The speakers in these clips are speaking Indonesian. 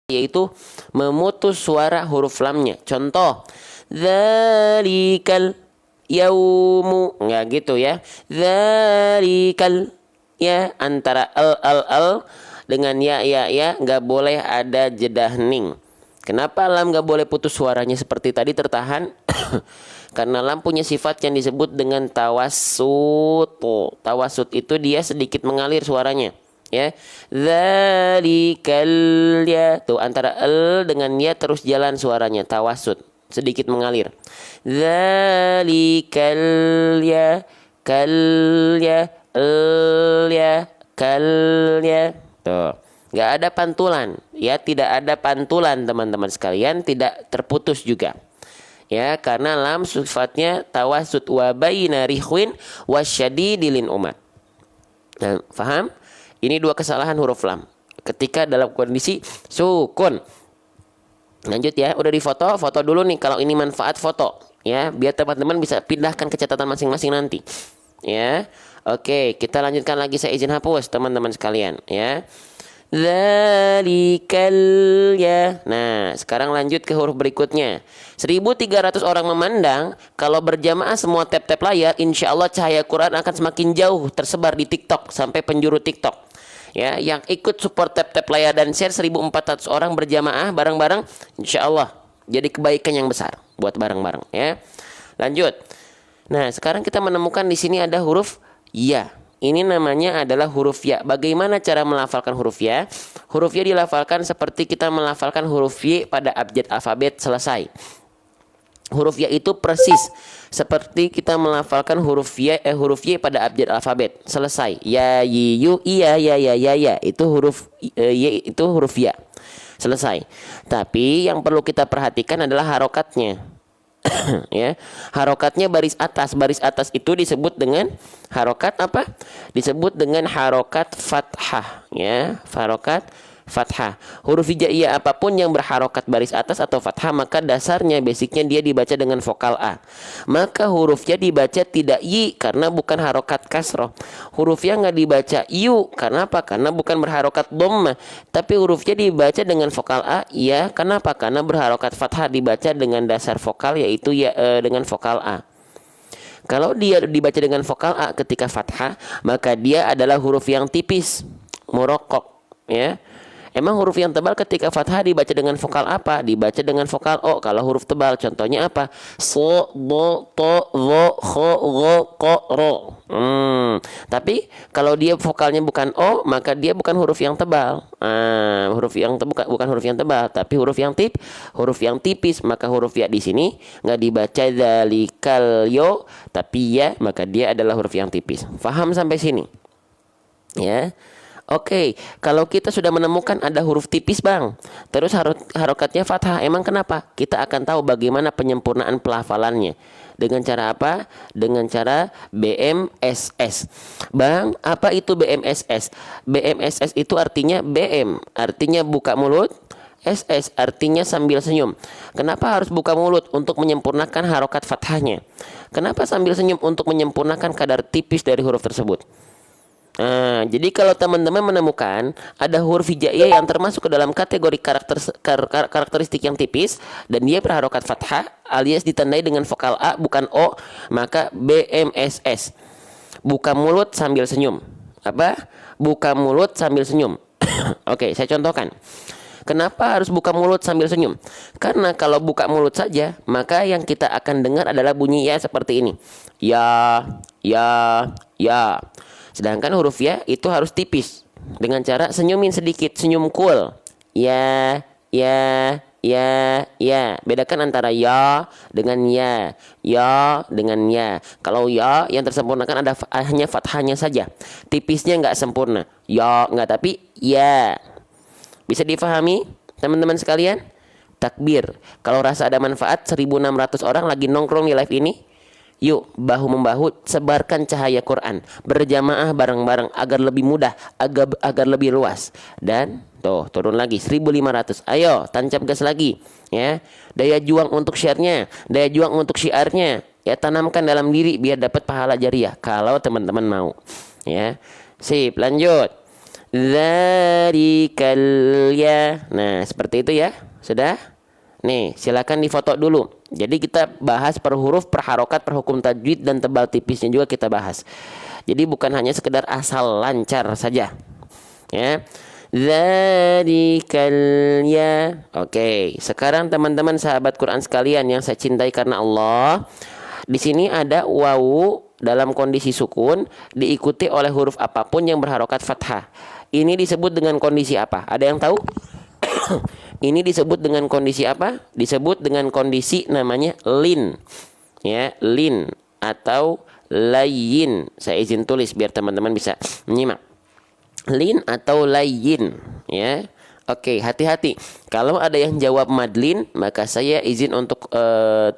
yaitu memutus suara huruf lamnya. Contoh, dzalikal yaumu, nggak gitu ya. Dzalikal, ya, antara al dengan ya nggak boleh ada jeda hening. Kenapa lam nggak boleh putus suaranya seperti tadi tertahan? Karena lam punya sifat yang disebut dengan tawassut. Tawassut itu dia sedikit mengalir suaranya, ya. Dzalikal ya, tuh antara dengan ya terus jalan suaranya, tawassut, sedikit mengalir. Dzalikal ya, kal ya, ya, kal ya. Tuh, nggak ada pantulan, ya, tidak ada pantulan teman-teman sekalian, tidak terputus juga. Ya, karena lam sifatnya tawassut wa baina rikhwin wasyadidilin umat. Nah, paham? Ini dua kesalahan huruf lam ketika dalam kondisi sukun. Lanjut ya, udah difoto, foto dulu nih kalau ini manfaat foto, ya, biar teman-teman bisa pindahkan ke catatan masing-masing nanti. Ya. Oke, kita lanjutkan lagi, saya izin hapus teman-teman sekalian, ya. Dzalikal ya. Nah, sekarang lanjut ke huruf berikutnya. 1.300 orang memandang. Kalau berjamaah semua tap-tap layar, insya Allah cahaya Quran akan semakin jauh tersebar di TikTok sampai penjuru TikTok. Ya, yang ikut support tap-tap layar dan share 1.400 orang berjamaah bareng-bareng, insya Allah jadi kebaikan yang besar buat bareng-bareng, ya. Lanjut. Nah, sekarang kita menemukan di sini ada huruf ya. Ini namanya adalah huruf ya. Bagaimana cara melafalkan huruf ya? Huruf ya dilafalkan seperti kita melafalkan huruf y pada abjad alfabet selesai. Huruf ya itu persis seperti kita melafalkan huruf y pada abjad alfabet selesai. Ya, yi, yu, iya, ya. Itu huruf y, itu huruf ya. Selesai. Tapi yang perlu kita perhatikan adalah harokatnya. Ya, harokatnya baris atas itu disebut dengan harokat apa? Disebut dengan harokat fathah, ya, harokat fathah. Huruf hijaiyah apapun yang berharokat baris atas atau fathah, maka dasarnya basicnya dia dibaca dengan vokal A. Maka hurufnya dibaca tidak yi karena bukan harokat kasroh. Hurufnya nggak dibaca yu karena apa? Karena bukan berharokat dhammah. Tapi hurufnya dibaca dengan vokal A, ya. Kenapa? Karena berharokat fathah, dibaca dengan dasar vokal yaitu ya, dengan vokal A. Kalau dia dibaca dengan vokal A ketika fathah, maka dia adalah huruf yang tipis, murokok, ya. Emang huruf yang tebal ketika fathah dibaca dengan vokal apa? Dibaca dengan vokal O. Kalau huruf tebal contohnya apa? So, do, to, zo, kho, go, ko, ro. Tapi kalau dia vokalnya bukan O, maka dia bukan huruf yang tebal. Huruf yang bukan huruf yang tebal, tapi huruf yang tipis. Maka huruf ya di sini nggak dibaca dzalikal yo, tapi ya, maka dia adalah huruf yang tipis. Faham sampai sini? Ya. Oke, kalau kita sudah menemukan ada huruf tipis bang, terus harokatnya fathah, emang kenapa? Kita akan tahu bagaimana penyempurnaan pelafalannya. Dengan cara apa? Dengan cara BMSS. Bang, apa itu BMSS? BMSS itu artinya BM, artinya buka mulut. SS artinya sambil senyum. Kenapa harus buka mulut? Untuk menyempurnakan harokat fathahnya. Kenapa sambil senyum? Untuk menyempurnakan kadar tipis dari huruf tersebut. Nah, jadi kalau teman-teman menemukan ada huruf hijaiyah yang termasuk ke dalam kategori karakteristik yang tipis dan dia berharokat fathah alias ditandai dengan vokal A bukan O, maka BMSS. Buka mulut sambil senyum. Apa? Buka mulut sambil senyum. Oke, saya contohkan. Kenapa harus buka mulut sambil senyum? Karena kalau buka mulut saja, maka yang kita akan dengar adalah bunyi ya seperti ini. Ya. Sedangkan huruf ya itu harus tipis dengan cara senyumin sedikit, senyum cool. Ya. Bedakan antara ya dengan ya dengan ya. Kalau ya yang tersempurnakan ada hanya fathahnya saja, tipisnya nggak sempurna. Ya nggak, tapi ya. Bisa difahami teman-teman sekalian? Takbir. Kalau rasa ada manfaat, 1.600 orang lagi nongkrong di live ini. Yuk bahu-membahu sebarkan cahaya Quran, berjamaah bareng-bareng agar lebih mudah, agar lebih luas. Dan tuh turun lagi 1.500. Ayo tancap gas lagi, ya. Daya juang untuk share-nya, daya juang untuk syiarnya, ya, tanamkan dalam diri biar dapat pahala jariah kalau teman-teman mau, ya. Sip, lanjut. Dzalikal ya. Nah, seperti itu ya. Sudah? Nih, silakan difoto dulu. Jadi kita bahas per huruf, per harokat, per hukum tajwid dan tebal tipisnya juga kita bahas. Jadi bukan hanya sekedar asal lancar saja. Ya. Dzalikal ya. Oke, sekarang teman-teman sahabat Quran sekalian yang saya cintai karena Allah, di sini ada wawu dalam kondisi sukun diikuti oleh huruf apapun yang berharokat fathah. Ini disebut dengan kondisi apa? Ada yang tahu? Ini disebut dengan kondisi apa? Disebut dengan kondisi namanya lin. Ya, lin atau layin. Saya izin tulis biar teman-teman bisa menyimak. Lin atau layin, ya. Oke, hati-hati. Kalau ada yang jawab madlin, maka saya izin untuk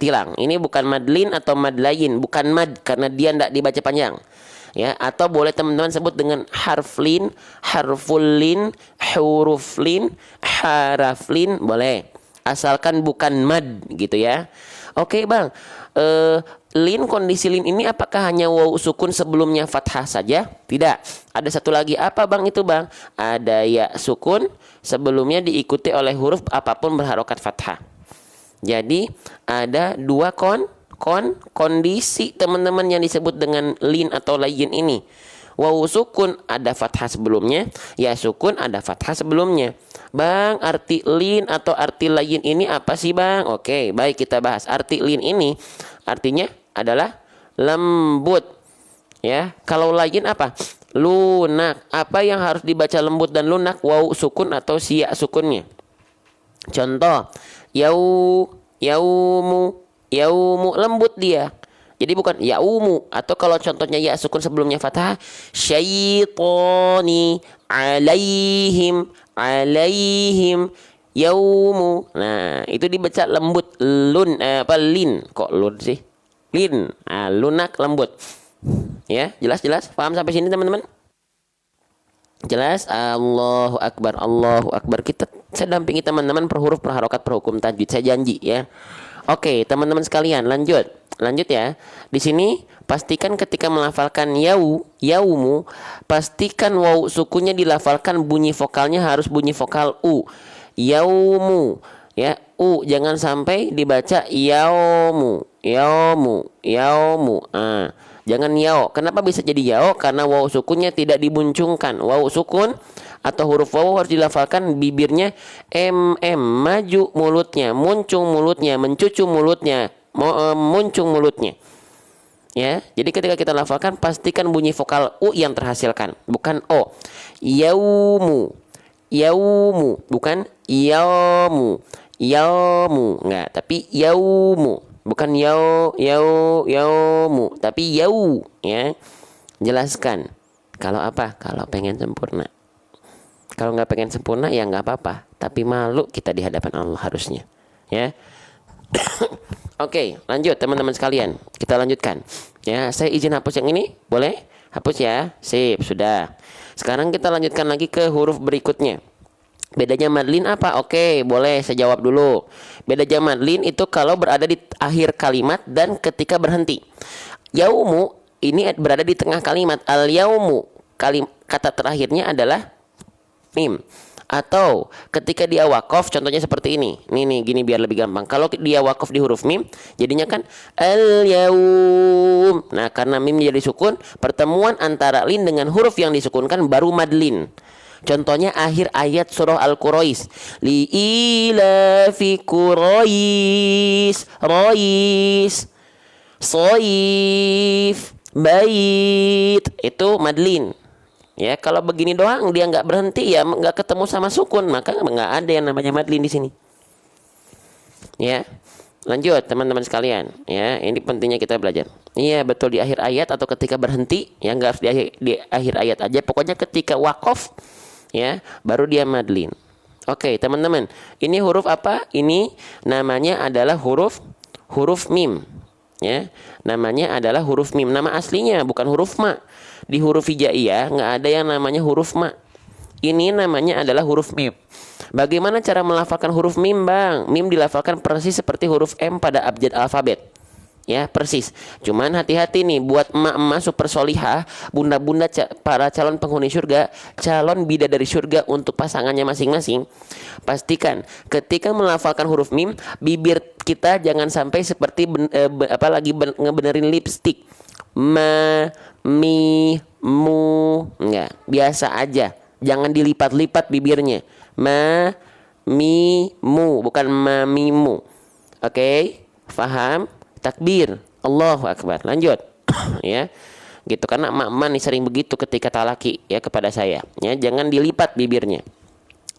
tilang. Ini bukan madlin atau madlayin, bukan mad karena dia tidak dibaca panjang. Ya, atau boleh teman-teman sebut dengan harflin, harfulin, huruflin, haraflin, boleh. Asalkan bukan mad gitu ya. Oke, Bang. Lin, kondisi lin ini apakah hanya wawu sukun sebelumnya fathah saja? Tidak. Ada satu lagi. Apa Bang itu Bang? Ada ya sukun sebelumnya diikuti oleh huruf apapun berharokat fathah. Jadi ada dua kondisi teman-teman yang disebut dengan lin atau layin ini. Wawu sukun ada fathah sebelumnya, ya sukun ada fathah sebelumnya. Bang, arti lin atau arti layin ini apa sih Bang? Oke, baik kita bahas. Arti lin ini artinya adalah lembut. Ya, kalau layin apa? Lunak. Apa yang harus dibaca lembut dan lunak? Wawu sukun atau siya sukunnya. Contoh, yaumu lembut dia. Jadi bukan yaumu, atau kalau contohnya ya sukun sebelumnya fathah, syaitoni alaihim yaumu. Nah, itu dibaca lembut, lin. Kok lun sih? Lin. Lunak lembut. Ya, jelas? Paham sampai sini teman-teman? Jelas? Allahu Akbar, Allahu Akbar. Saya dampingi teman-teman per huruf, per harokat, per hukum tajwid. Saya janji ya. Oke, teman-teman sekalian, lanjut ya. Di sini pastikan ketika melafalkan yaumu, pastikan wawu sukunya dilafalkan bunyi vokalnya harus bunyi vokal u. Yaumu, ya, u, jangan sampai dibaca yaumu. Jangan yao. Kenapa bisa jadi yao? Karena wawu sukunnya tidak dibuncungkan. Wawu sukun atau huruf wawu harus dilafalkan bibirnya maju mulutnya, muncung mulutnya, mencucu mulutnya, muncung mulutnya. Ya, jadi ketika kita lafalkan pastikan bunyi vokal u yang terhasilkan, bukan o. Yaumu, bukan yaumu, enggak, tapi yaumu, bukan yaumu, tapi yau, ya. Jelaskan. Kalau apa? Kalau pengen sempurna. Kalau nggak pengen sempurna ya nggak apa-apa, tapi malu kita di hadapan Allah harusnya, ya. Oke, lanjut teman-teman sekalian, kita lanjutkan. Ya, saya izin hapus yang ini, boleh? Hapus ya, sip, sudah. Sekarang kita lanjutkan lagi ke huruf berikutnya. Bedanya madlin apa? Oke, boleh saya jawab dulu. Bedanya madlin itu kalau berada di akhir kalimat dan ketika berhenti. Yaumu ini berada di tengah kalimat. Al yaumu, kata terakhirnya adalah mim. Atau ketika dia wakof, contohnya seperti ini. Nih, gini biar lebih gampang. Kalau dia wakof di huruf mim, jadinya kan al-yaum. Nah, karena mim jadi sukun, pertemuan antara lin dengan huruf yang disukunkan baru madlin. Contohnya akhir ayat surah Al-Quraish. Li ilafi Quraish, Rais, Soif, Bait. Itu madlin. Ya, kalau begini doang dia nggak berhenti ya nggak ketemu sama sukun, maka nggak ada yang namanya madlin di sini. Ya, lanjut teman-teman sekalian. Ya, ini pentingnya kita belajar. Iya betul, di akhir ayat atau ketika berhenti, ya nggak harus di akhir ayat aja. Pokoknya ketika wakof, ya baru dia madlin. Oke teman-teman, ini huruf apa? Ini namanya adalah huruf mim. Ya, namanya adalah huruf mim. Nama aslinya bukan huruf ma. Di huruf hijaiyah nggak ada yang namanya huruf ma. Ini namanya adalah huruf mim. Bagaimana cara melafalkan huruf mim, Bang? Mim dilafalkan persis seperti huruf M pada abjad alfabet. Ya persis. Cuman hati-hati nih buat emak-emak super solihah, bunda-bunda para calon penghuni surga, calon bidadari surga untuk pasangannya masing-masing. Pastikan ketika melafalkan huruf mim, bibir kita jangan sampai seperti ngebenerin lipstick. Ma, mi, mu, enggak, biasa aja. Jangan dilipat-lipat bibirnya. Ma, mi, mu, bukan ma, mi, mu. Oke, paham? Takbir, Allahu Akbar. Lanjut. Ya, gitu, karena emak-emak nih sering begitu ketika talaki ya kepada saya. Ya, jangan dilipat bibirnya.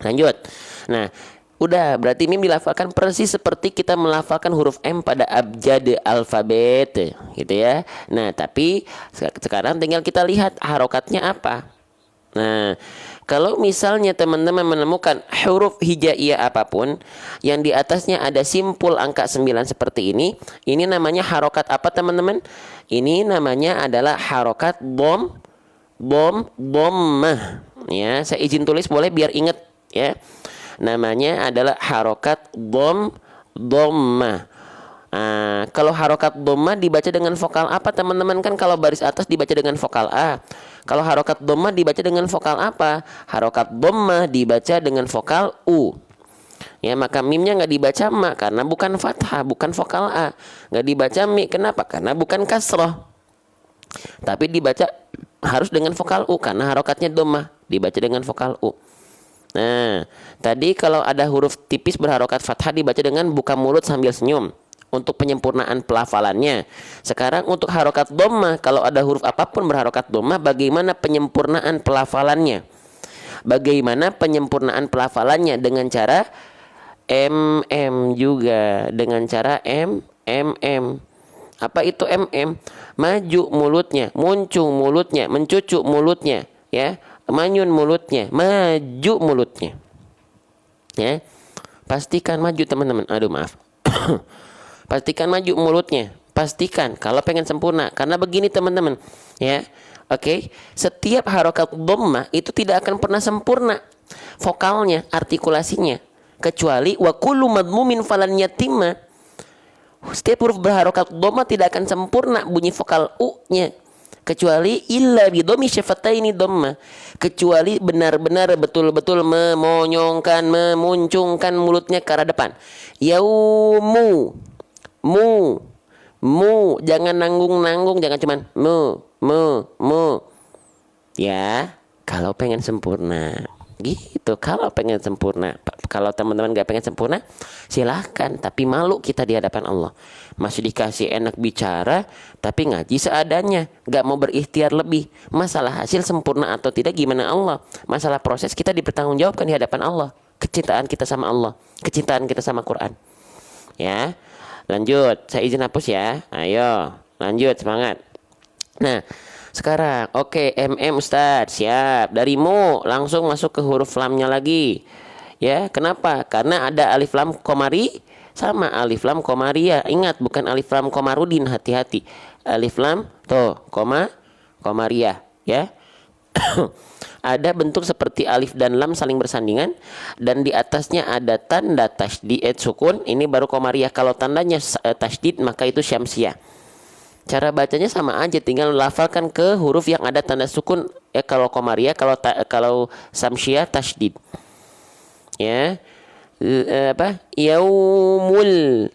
Lanjut. Nah, udah berarti mim dilafalkan persis seperti kita melafalkan huruf M pada abjad alfabet, gitu ya. Nah, tapi sekarang tinggal kita lihat harokatnya apa. Nah, kalau misalnya teman-teman menemukan huruf hijaiyah apapun yang di atasnya ada simpul angka 9 seperti ini namanya harokat apa teman-teman? Ini namanya adalah harokat dhammah. Ya, saya izin tulis boleh biar inget ya. Namanya adalah harokat dhammah. Kalau harokat dhammah dibaca dengan vokal apa teman-teman? Kan kalau baris atas dibaca dengan vokal A. Kalau harokat dhammah dibaca dengan vokal apa? Harokat dhammah dibaca dengan vokal U. Ya, maka mimnya nggak dibaca ma karena bukan fathah, bukan vokal A. Nggak dibaca mi, kenapa? Karena bukan kasroh. Tapi dibaca harus dengan vokal U karena harokatnya dhammah, dibaca dengan vokal U. Nah, tadi kalau ada huruf tipis berharokat fathah dibaca dengan buka mulut sambil senyum untuk penyempurnaan pelafalannya. Sekarang untuk harokat dhammah, kalau ada huruf apapun berharokat dhammah, bagaimana penyempurnaan pelafalannya? Bagaimana penyempurnaan pelafalannya? Dengan cara juga, dengan cara Apa itu Maju mulutnya, muncung mulutnya, mencucuk mulutnya, ya. Manyun mulutnya, maju mulutnya. Ya. Pastikan maju teman-teman. Aduh, maaf. Pastikan maju mulutnya. Pastikan kalau pengen sempurna. Karena begini teman-teman, ya. Oke, setiap harokat dhammah itu tidak akan pernah sempurna vokalnya, artikulasinya, kecuali wa kullu madmumin falan yatimma. Setiap huruf berharokat dhammah tidak akan sempurna bunyi vokal u-nya, kecuali illa bi dhammi syafataini dhammah, kecuali benar-benar betul-betul memonyongkan, memuncungkan mulutnya ke arah depan. Yaumu, mu, jangan nanggung-nanggung, jangan cuman mu. Ya, kalau pengen sempurna. Gitu, kalau pengen sempurna. Kalau teman-teman gak pengen sempurna, silahkan. Tapi malu kita di hadapan Allah. Masih dikasih enak bicara, tapi ngaji seadanya. Gak mau berikhtiar lebih. Masalah hasil sempurna atau tidak gimana Allah. Masalah proses kita dipertanggungjawabkan di hadapan Allah. Kecintaan kita sama Allah, kecintaan kita sama Quran. Ya, lanjut. Saya izin hapus ya. Ayo, lanjut, semangat. Nah, sekarang oke, Ustadz, siap. Dari mu langsung masuk ke huruf lamnya lagi. Ya, kenapa? Karena ada alif lam komari sama alif lam komariah. Ingat, bukan alif lam komarudin, hati-hati. Alif lam tuh komariah, ya. Ada bentuk seperti alif dan lam saling bersandingan dan di atasnya ada tanda tasydid sukun. Ini baru komariah. Kalau tandanya tasydid maka itu syamsiah. Cara bacanya sama aja, tinggal lafalkan ke huruf yang ada tanda sukun ya kalau komariah, kalau samsiah tasydid. Ya. Yaumul.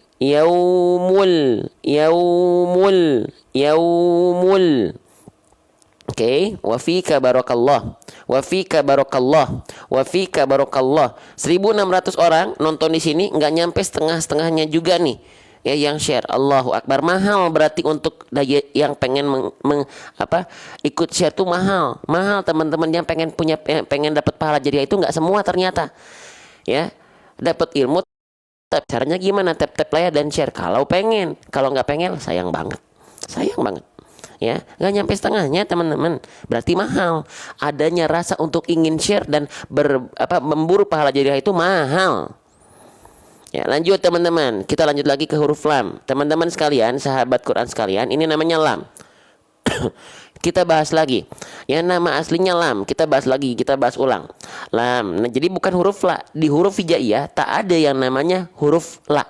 Oke, wa fika barakallah. Wa fika barakallah. Wa fika barakallah. 1.600 orang nonton di sini, nggak nyampe setengah-setengahnya juga nih. Ya, yang share. Allahu Akbar. Mahal berarti untuk yang pengen ikut share tuh mahal. Mahal teman-teman yang pengen dapat pahala jariah itu nggak semua ternyata. Ya, dapat ilmu. Caranya gimana? Tap layar dan share kalau pengen. Kalau nggak pengen, sayang banget. Ya, nggak nyampe setengahnya teman-teman, berarti mahal. Adanya rasa untuk ingin share dan memburu pahala jariah itu mahal. Ya, lanjut teman-teman, kita lanjut lagi ke huruf lam. Teman-teman sekalian, sahabat Quran sekalian, ini namanya lam. Kita bahas lagi. Ya, nama aslinya lam. Kita bahas ulang. Lam. Nah, jadi bukan huruf la. Di huruf hijaiyah tak ada yang namanya huruf la.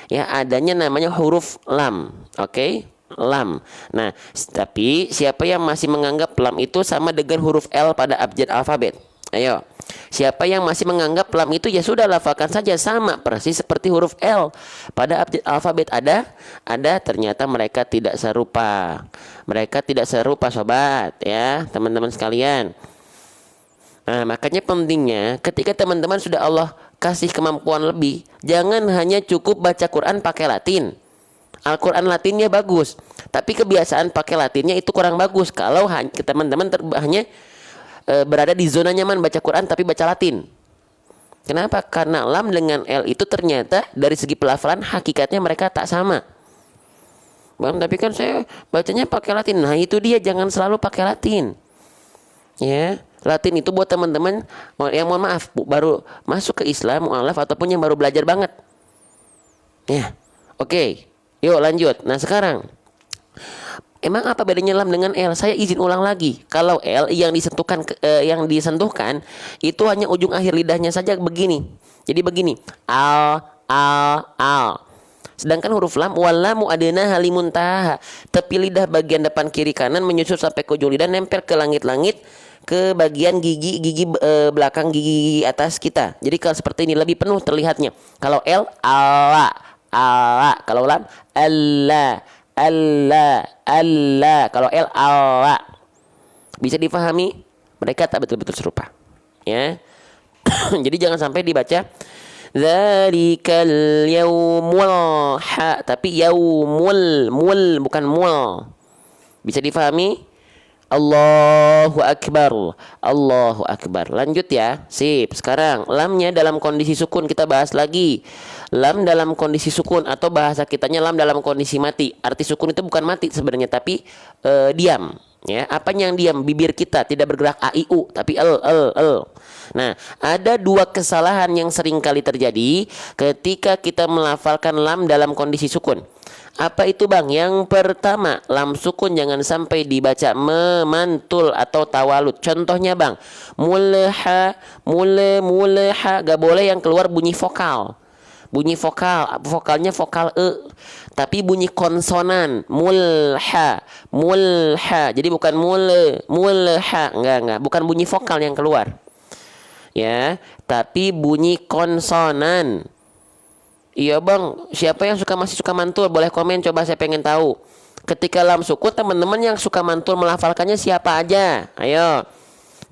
Ya, adanya namanya huruf lam. Oke? Lam. Nah, tapi siapa yang masih menganggap lam itu sama dengan huruf L pada abjad alfabet? Ayo. Siapa yang masih menganggap lam itu, ya sudah lafalkan saja sama persis seperti huruf L pada abjad alfabet. Ada, ternyata mereka tidak serupa. Mereka tidak serupa sobat, ya, teman-teman sekalian. Nah, makanya pentingnya ketika teman-teman sudah Allah kasih kemampuan lebih, jangan hanya cukup baca Quran pakai Latin. Al-Quran Latinnya bagus, tapi kebiasaan pakai Latinnya itu kurang bagus kalau teman-teman hanya berada di zona nyaman baca Quran tapi baca Latin. Kenapa? Karena lam dengan L itu ternyata dari segi pelafalan hakikatnya mereka tak sama. Bang, tapi kan saya bacanya pakai Latin. Nah, itu dia, jangan selalu pakai Latin. Ya, Latin itu buat teman-teman yang mohon maaf baru masuk ke Islam, mualaf ataupun yang baru belajar banget. Ya, oke. Yuk lanjut. Nah sekarang, emang apa bedanya lam dengan L? Saya izin ulang lagi. Kalau L yang disentuhkan itu hanya ujung akhir lidahnya saja begini. Jadi begini. Al. Sedangkan huruf lam, walamu adena halimuntaha. Tepi lidah bagian depan kiri kanan menyusut sampai ke ujung lidah, nempel ke langit-langit, ke bagian gigi belakang gigi atas kita. Jadi kalau seperti ini lebih penuh terlihatnya. Kalau L, Allah. Kalau lam, Allah. Kalau L, Allah. Bisa difahami? Mereka tak betul-betul serupa. Ya. Jadi jangan sampai dibaca dzalikal yaumul ha, tapi yaumul, bukan mul. Bisa difahami? Allahu Akbar. Lanjut ya. Sip. Sekarang lamnya dalam kondisi sukun kita bahas lagi. Lam dalam kondisi sukun atau bahasa kitanya lam dalam kondisi mati. Arti sukun itu bukan mati sebenarnya, tapi diam. Ya, apanya yang diam? Bibir kita tidak bergerak a i u, tapi el. Nah, ada dua kesalahan yang sering kali terjadi ketika kita melafalkan lam dalam kondisi sukun. Apa itu bang? Yang pertama, lam sukun jangan sampai dibaca memantul atau tawalut. Contohnya bang, mulha, gak boleh yang keluar bunyi vokal. Vokalnya vokal e, tapi bunyi konsonan, mulha. Jadi bukan mulha, enggak, bukan bunyi vokal yang keluar. Ya, tapi bunyi konsonan. Iya bang, siapa yang masih suka mantul? Boleh komen, coba saya pengen tahu. Ketika lam sukun, teman-teman yang suka mantul melafalkannya siapa aja? Ayo,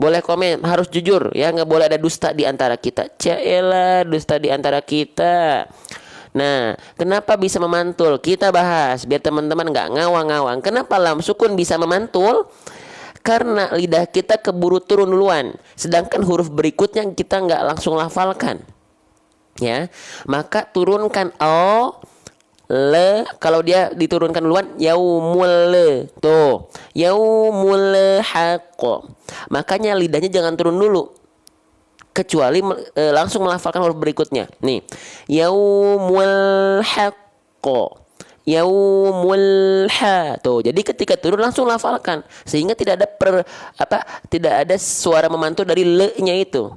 boleh komen, harus jujur ya, nggak boleh ada dusta di antara kita. Caelah, dusta di antara kita. Nah, kenapa bisa memantul? Kita bahas biar teman-teman nggak ngawang-ngawang. Kenapa lam sukun bisa memantul? Karena lidah kita keburu turun duluan, sedangkan huruf berikutnya kita nggak langsung lafalkan. Ya, maka turunkan o, le. Kalau dia diturunkan duluan, yaumul le. Tuh, yaumul haqq. Makanya lidahnya jangan turun dulu, kecuali langsung melafalkan huruf berikutnya. Nih, yaumul haqq, yaumul ha. Tuh, jadi ketika turun langsung lafalkan, sehingga tidak ada tidak ada suara memantul dari le-nya itu.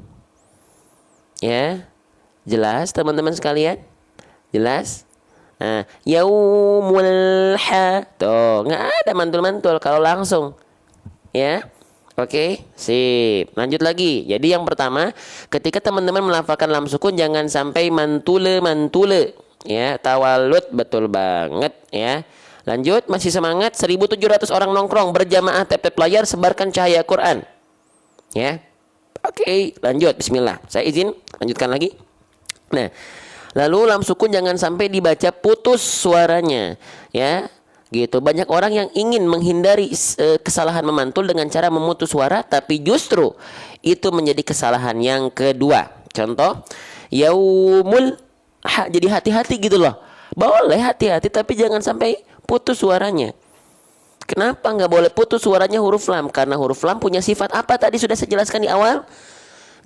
Ya. Jelas teman-teman sekalian? Jelas? Nah, yaumul ha. Tuh, nggak ada mantul-mantul kalau langsung. Ya. Oke, sip. Lanjut lagi. Jadi yang pertama, ketika teman-teman melafalkan lam sukun jangan sampai mantule. Ya, tawalut betul banget ya. Lanjut, masih semangat. 1.700 orang nongkrong berjamaah tap-tap layar, sebarkan cahaya Quran. Ya. Oke, lanjut. Bismillah. Saya izin lanjutkan lagi. Nah, lalu lam sukun jangan sampai dibaca putus suaranya, ya, gitu. Banyak orang yang ingin menghindari kesalahan memantul dengan cara memutus suara, tapi justru itu menjadi kesalahan yang kedua. Contoh, yaumul ha, jadi hati-hati gitu loh. Boleh hati-hati, tapi jangan sampai putus suaranya. Kenapa nggak boleh putus suaranya huruf lam? Karena huruf lam punya sifat apa? Tadi sudah saya jelaskan di awal.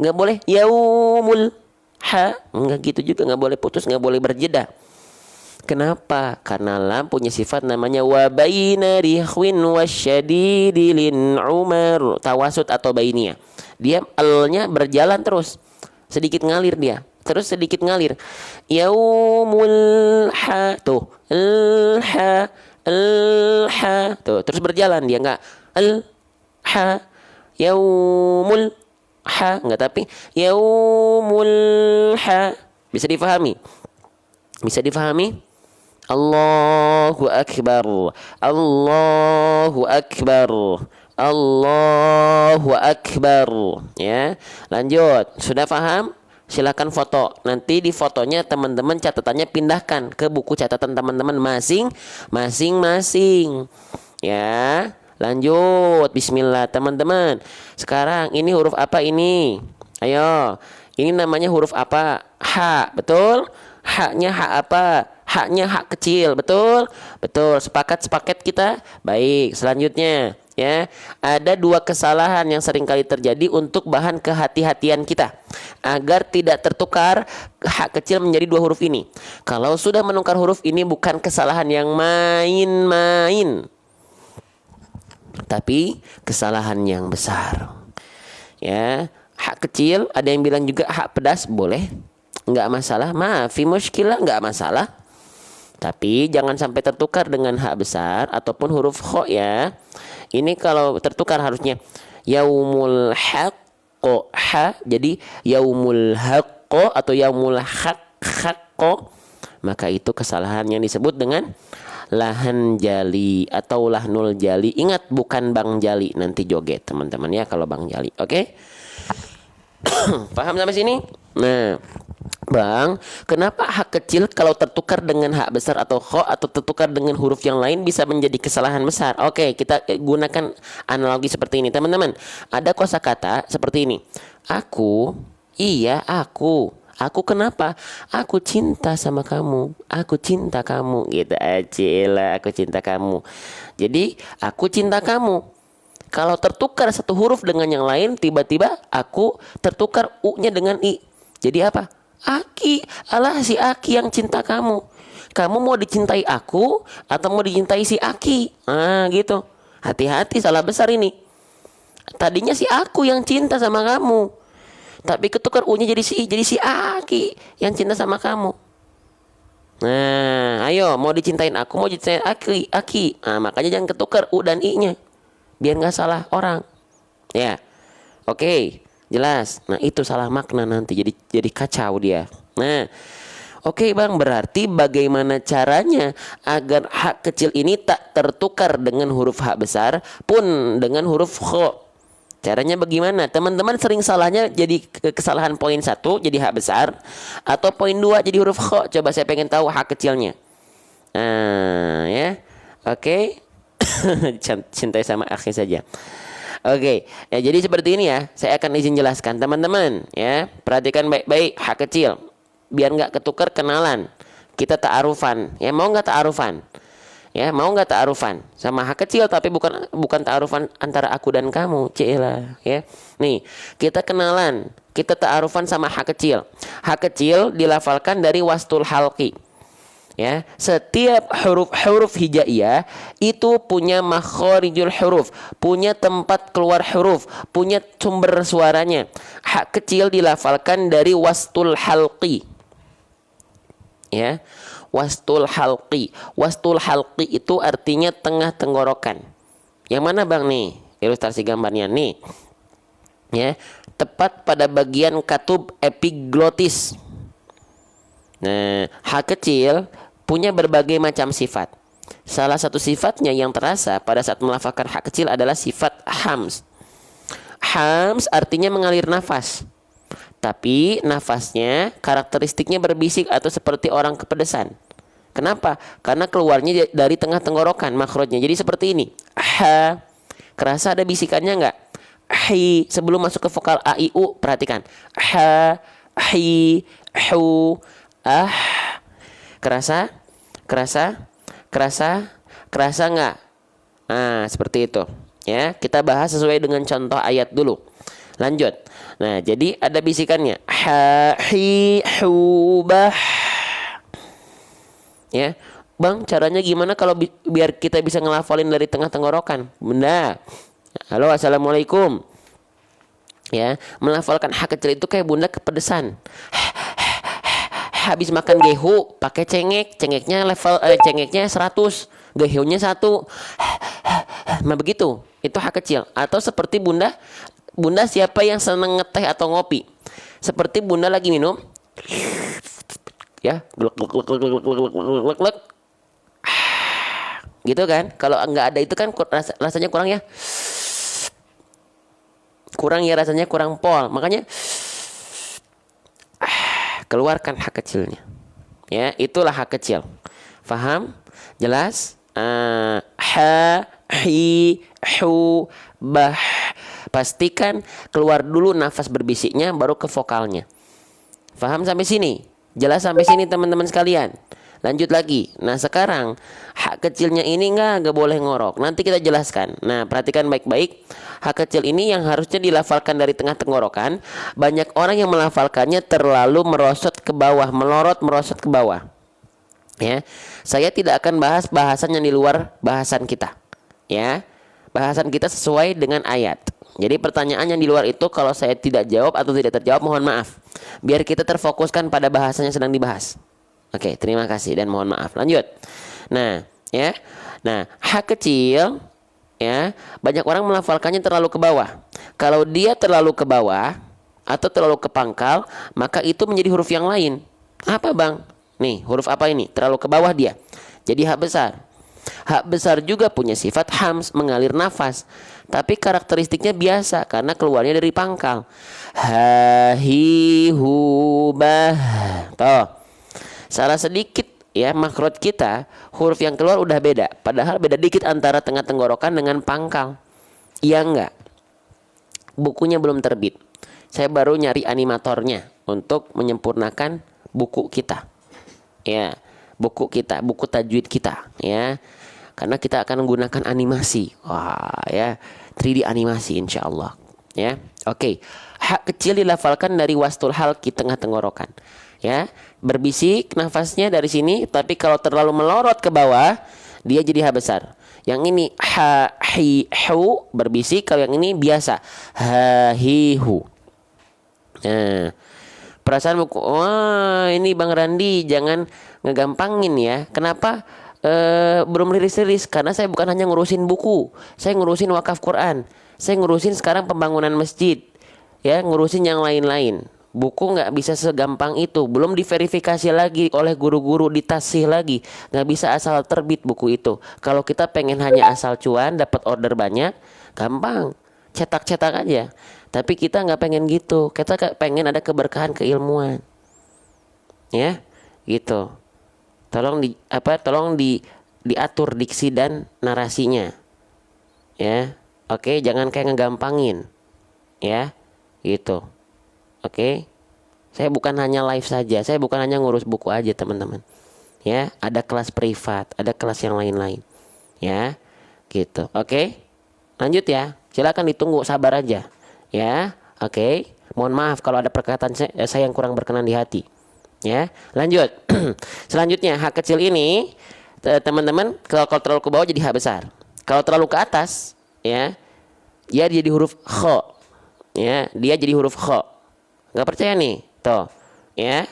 Nggak boleh yaumul ha, enggak gitu juga, nggak boleh putus, nggak boleh berjeda. Kenapa? Karena lam punya sifat namanya wa baina rihwin wasyadidilin umar, tawasud atau bainiyah. Dia alnya berjalan terus, sedikit ngalir dia, terus sedikit ngalir. Yaumul ha, tuh ha tuh, terus berjalan dia, nggak ha yaumul ha, nggak, tapi yaumul ha. Bisa difahami? Bisa difahami? Allahu akbar, Allahu akbar, Allahu akbar. Ya, lanjut. Sudah paham? Silakan foto. Nanti di fotonya teman-teman catatannya pindahkan ke buku catatan teman-teman masing-masing. Ya, lanjut. Bismillah teman-teman. Sekarang ini huruf apa ini? Ayo. Ini namanya huruf apa? Ha, betul? Haknya hak apa? Haknya hak kecil, betul? Betul. Sepakat kita? Baik, selanjutnya ya, ada dua kesalahan yang sering kali terjadi untuk bahan kehati-hatian kita agar tidak tertukar hak kecil menjadi dua huruf ini. Kalau sudah menukar huruf ini bukan kesalahan yang main-main, tapi kesalahan yang besar. Ya, hak kecil ada yang bilang juga hak pedas boleh, nggak masalah, maafi muskilah, nggak masalah. Tapi jangan sampai tertukar dengan hak besar ataupun huruf kho ya. Ini kalau tertukar harusnya yaumul haqqo ha, jadi yaumul haqqo atau yaumul haqqo. Maka itu kesalahan yang disebut dengan lahan jali atau lahnul jali. Ingat, bukan bang jali, nanti joget teman-teman ya kalau bang jali. Oke? Paham sampai sini? Nah, Bang, kenapa hak kecil kalau tertukar dengan hak besar atau kho atau tertukar dengan huruf yang lain bisa menjadi kesalahan besar? Oke, kita gunakan analogi seperti ini, teman-teman. Ada kosakata seperti ini. Aku, iya aku. Aku kenapa? Aku cinta sama kamu. Aku cinta kamu. Gitu aja lah, aku cinta kamu. Jadi, aku cinta kamu. Kalau tertukar satu huruf dengan yang lain, tiba-tiba aku tertukar u-nya dengan i. Jadi apa? Aki, alah si Aki yang cinta kamu. Kamu mau dicintai aku atau mau dicintai si Aki? Ah gitu. Hati-hati, salah besar ini. Tadinya si aku yang cinta sama kamu, tapi ketukar u-nya jadi si Aki yang cinta sama kamu. Nah, ayo, mau dicintain aku, mau dicintain Aki. Nah, makanya jangan ketukar u dan i-nya, biar nggak salah orang. Ya, oke. Jelas. Nah, itu salah makna nanti jadi kacau dia. Nah, oke Bang, berarti bagaimana caranya agar hak kecil ini tak tertukar dengan huruf hak besar pun dengan huruf kho? Caranya bagaimana? Teman-teman sering salahnya jadi kesalahan poin 1 jadi hak besar atau poin 2 jadi huruf kho. Coba saya pengen tahu hak kecilnya. Nah, ya. Oke. Cintai sama akhi saja. Oke, ya jadi seperti ini ya. Saya akan izin jelaskan teman-teman ya. Perhatikan baik-baik hak kecil. Biar nggak ketukar kenalan. Kita ta'arufan. Ya, mau nggak ta'arufan? Ya, mau nggak ta'arufan sama hak kecil tapi bukan ta'arufan antara aku dan kamu. Cila, ya. Nih, kita kenalan. Kita ta'arufan sama hak kecil. Hak kecil dilafalkan dari wastul halqi. Ya, setiap huruf hijaiyah itu punya makhorijul huruf, punya tempat keluar huruf, punya sumber suaranya. Hak kecil dilafalkan dari wastul halqi. Ya, wastul halqi. Wastul halqi itu artinya tengah tenggorokan. Yang mana Bang nih? Ilustrasi gambarnya nih. Ya, tepat pada bagian katub epiglotis. Nah, hak kecil punya berbagai macam sifat. Salah satu sifatnya yang terasa pada saat melafalkan hak kecil adalah sifat hams. Hams artinya mengalir nafas. Tapi nafasnya karakteristiknya berbisik atau seperti orang kepedesan. Kenapa? Karena keluarnya dari tengah tenggorokan makhrajnya. Jadi seperti ini. Ha. Kerasa ada bisikannya enggak? Hi. Sebelum masuk ke vokal a i u, perhatikan. Ha, hi, hu, ah. Kerasa? Kerasa enggak? Nah, seperti itu. Ya, kita bahas sesuai dengan contoh ayat dulu. Lanjut. Nah, jadi ada bisikannya. Ha, hi, hu, bah. Ya. Bang, caranya gimana kalau biar kita bisa ngelafalin dari tengah tenggorokan? Bunda. Halo, assalamualaikum. Ya, melafalkan hak kecil itu kayak bunda kepedesan. habis makan gehu pakai cengek, cengeknya level cengeknya 100, gehunya 1. Nah begitu, itu hak kecil. Atau seperti bunda, bunda siapa yang seneng ngeteh atau ngopi? Seperti bunda lagi minum, ya, glek glek glek glek glek glek glek glek glek. Gitu kan? Kalau nggak ada itu kan rasanya kurang ya, kurang ya rasanya, kurang pol. Makanya keluarkan hak kecilnya. Ya, itulah hak kecil. Faham? Jelas? Ha, hi, hu, bah. Pastikan keluar dulu nafas berbisiknya baru ke vokalnya. Faham sampai sini? Jelas sampai sini teman-teman sekalian? Lanjut lagi. Nah sekarang hak kecilnya ini nggak boleh ngorok. Nanti kita jelaskan. Nah perhatikan baik-baik. Hak kecil ini yang harusnya dilafalkan dari tengah tenggorokan. Banyak orang yang melafalkannya terlalu merosot ke bawah, melorot merosot ke bawah. Ya, saya tidak akan bahas bahasan yang di luar bahasan kita. Ya, bahasan kita sesuai dengan ayat. Jadi pertanyaan yang di luar itu kalau saya tidak jawab atau tidak terjawab mohon maaf. Biar kita terfokuskan pada bahasan yang sedang dibahas. Oke, terima kasih dan mohon maaf. Lanjut. Nah, ya. Nah, hak kecil ya, banyak orang melafalkannya terlalu ke bawah. Kalau dia terlalu ke bawah atau terlalu ke pangkal, maka itu menjadi huruf yang lain. Apa, Bang? Nih, huruf apa ini? Terlalu ke bawah dia. Jadi hak besar. Hak besar juga punya sifat hams, mengalir nafas. Tapi karakteristiknya biasa karena keluarnya dari pangkal. Ha, hi, hu, bah. Tuh. Salah sedikit ya makrot kita, huruf yang keluar udah beda. Padahal beda dikit antara tengah tenggorokan dengan pangkal. Iya enggak? Bukunya belum terbit. Saya baru nyari animatornya untuk menyempurnakan buku kita. Ya, buku kita, buku tajwid kita ya. Karena kita akan menggunakan animasi. Wah, ya. 3D animasi insyaallah. Ya. Oke. Hak kecil dilafalkan dari wastul halqi tengah tenggorokan. Ya, berbisik nafasnya dari sini, tapi kalau terlalu melorot ke bawah, dia jadi ha besar. Yang ini ha, hi, hu berbisik, kalau yang ini biasa ha, hi, hu. Nah, perasaan buku, wah ini Bang Randi jangan ngegampangin ya. Kenapa? Belum rilis-rilis karena saya bukan hanya ngurusin buku, saya ngurusin wakaf Quran, saya ngurusin sekarang pembangunan masjid, ya ngurusin yang lain-lain. Buku nggak bisa segampang itu, belum diverifikasi lagi oleh guru-guru, ditasih lagi, nggak bisa asal terbit buku itu. Kalau kita pengen hanya asal cuan, dapat order banyak, gampang, cetak-cetak aja. Tapi kita nggak pengen gitu, kita pengen ada keberkahan keilmuan, ya, gitu. Tolong diatur diksi dan narasinya, ya, oke, jangan kayak ngegampangin, ya, gitu. Oke, saya bukan hanya live saja, saya bukan hanya ngurus buku aja teman-teman. Ya, ada kelas privat, ada kelas yang lain-lain. Ya, gitu. Oke, lanjut ya. Silakan ditunggu, sabar aja. Ya, oke. Mohon maaf kalau ada perkataan saya yang kurang berkenan di hati. Ya, lanjut. Selanjutnya hak kecil ini, teman-teman, kalau terlalu ke bawah jadi hak besar. Kalau terlalu ke atas, ya, dia jadi huruf kho. Ya, dia jadi huruf kho. Nggak percaya nih, tuh, ya,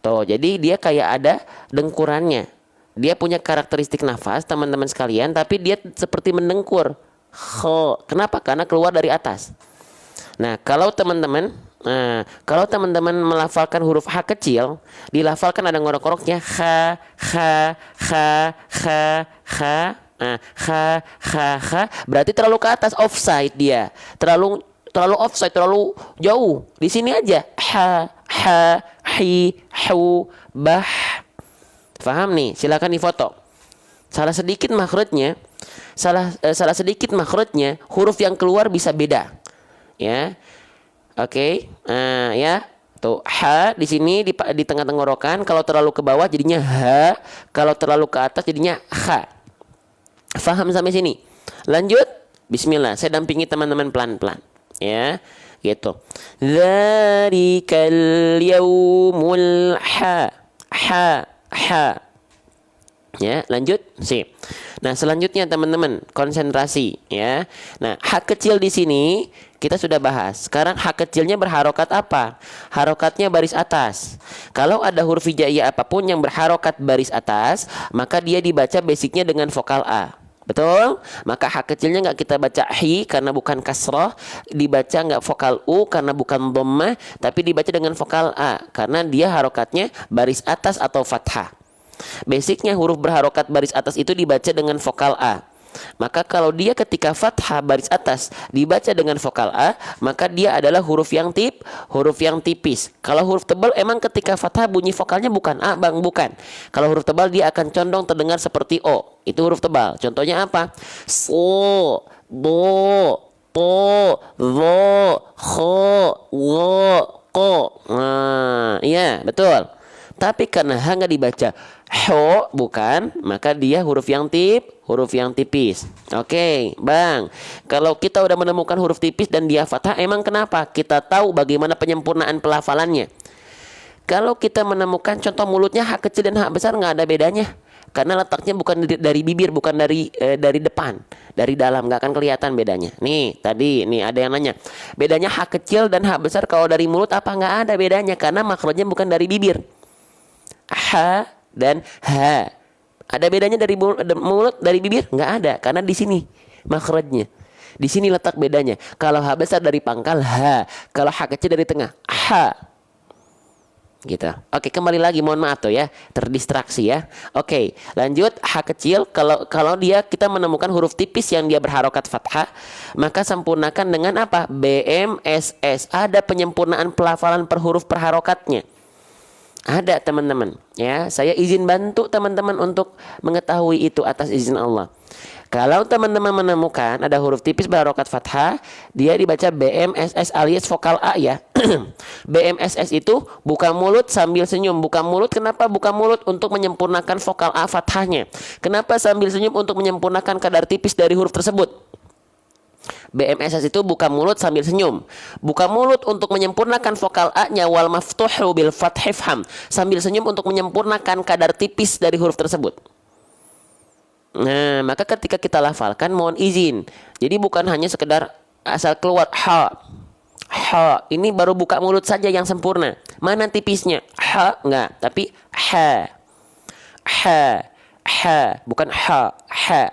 tuh. Jadi dia kayak ada dengkurannya. Dia punya karakteristik nafas, teman-teman sekalian, tapi dia seperti mendengkur. Kenapa? Karena keluar dari atas. Nah, kalau teman-teman melafalkan huruf H kecil, dilafalkan ada ngorok-ngoroknya, ha, berarti terlalu ke atas, offside dia, terlalu offside, terlalu jauh. Di sini aja ha, hi, hu, bah. Paham nih? Silakan difoto. Salah sedikit makhrajnya, huruf yang keluar bisa beda. Ya. Oke. Ya. Tuh ha di sini di tengah tenggorokan, kalau terlalu ke bawah jadinya ha, kalau terlalu ke atas jadinya ha. Paham sampai sini? Lanjut. Bismillah. Saya dampingi teman-teman pelan-pelan. Ya, gitu. Dzalikal yaumul ha. Ya, lanjut. Sip. Nah, selanjutnya teman-teman, konsentrasi ya. Nah, hak kecil di sini kita sudah bahas. Sekarang hak kecilnya berharokat apa? Harokatnya baris atas. Kalau ada huruf hijaiyah apapun yang berharokat baris atas, maka dia dibaca basicnya dengan vokal A. Betul? Maka hak kecilnya nggak kita baca hi karena bukan kasroh, dibaca nggak vokal u karena bukan dhammah, tapi dibaca dengan vokal A karena dia harokatnya baris atas atau fathah. Basicnya huruf berharokat baris atas itu dibaca dengan vokal A. Maka kalau dia ketika fathah baris atas dibaca dengan vokal A, maka dia adalah huruf yang tipis. Kalau huruf tebal emang ketika fathah bunyi vokalnya bukan A, Bang, bukan. Kalau huruf tebal dia akan condong terdengar seperti O. Itu huruf tebal. Contohnya apa? So, do, to, zo, kho, wo, ko. Nah, iya, betul. Tapi karena ha nggak dibaca ho, bukan, maka dia huruf yang tipis. Oke, Bang. Kalau kita udah menemukan huruf tipis dan dia fathah, emang kenapa? Kita tahu bagaimana penyempurnaan pelafalannya. Kalau kita menemukan contoh mulutnya hak kecil dan hak besar, nggak ada bedanya. Karena letaknya bukan dari bibir, bukan dari depan, dari dalam, nggak akan kelihatan bedanya. Nih, tadi nih ada yang nanya, bedanya hak kecil dan hak besar kalau dari mulut apa? Nggak ada bedanya karena makhrajnya bukan dari bibir. Ha dan ha. Ada bedanya dari mulut dari bibir? Nggak ada, karena di sini makhrajnya. Di sini letak bedanya. Kalau ha besar dari pangkal ha, kalau ha kecil dari tengah ha. Gitu. Oke, kembali lagi, mohon maaf tuh ya, terdistraksi ya. Oke, lanjut. Ha kecil kalau dia kita menemukan huruf tipis yang dia berharokat fathah, maka sempurnakan dengan apa? BMSS. Ada penyempurnaan pelafalan per huruf per harokatnya. Ada teman-teman ya, saya izin bantu teman-teman untuk mengetahui itu atas izin Allah. Kalau teman-teman menemukan ada huruf tipis berharokat fathah, dia dibaca BMSS alias vokal A ya. BMSS itu buka mulut sambil senyum. Buka mulut, kenapa buka mulut? Untuk menyempurnakan vokal A fathahnya. Kenapa sambil senyum? Untuk menyempurnakan kadar tipis dari huruf tersebut. BMSS itu buka mulut sambil senyum. Buka mulut untuk menyempurnakan vokal A-nya, wal maftuhu bil fathhi fham. Sambil senyum untuk menyempurnakan kadar tipis dari huruf tersebut. Nah, maka ketika kita lafalkan mohon izin. Jadi bukan hanya sekedar asal keluar ha. Ha, ini baru buka mulut saja yang sempurna. Mana tipisnya? Ha, enggak, tapi ha. Ha, ha, bukan ha, ha.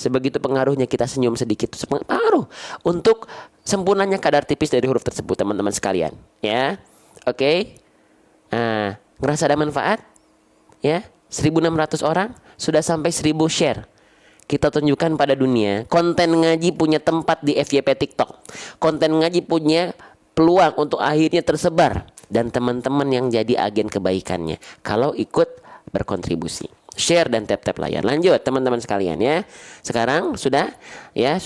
Sebegitu pengaruhnya kita senyum sedikit, pengaruh untuk sempurnanya kadar tipis dari huruf tersebut, teman-teman sekalian. Ya, oke. Nah, ngerasa ada manfaat? Ya, 1.600 orang sudah sampai 1.000 share. Kita tunjukkan pada dunia, konten ngaji punya tempat di FYP TikTok. Konten ngaji punya peluang untuk akhirnya tersebar dan teman-teman yang jadi agen kebaikannya kalau ikut berkontribusi. Share dan tap-tap layar. Lanjut teman-teman sekalian ya. Sekarang sudah ya.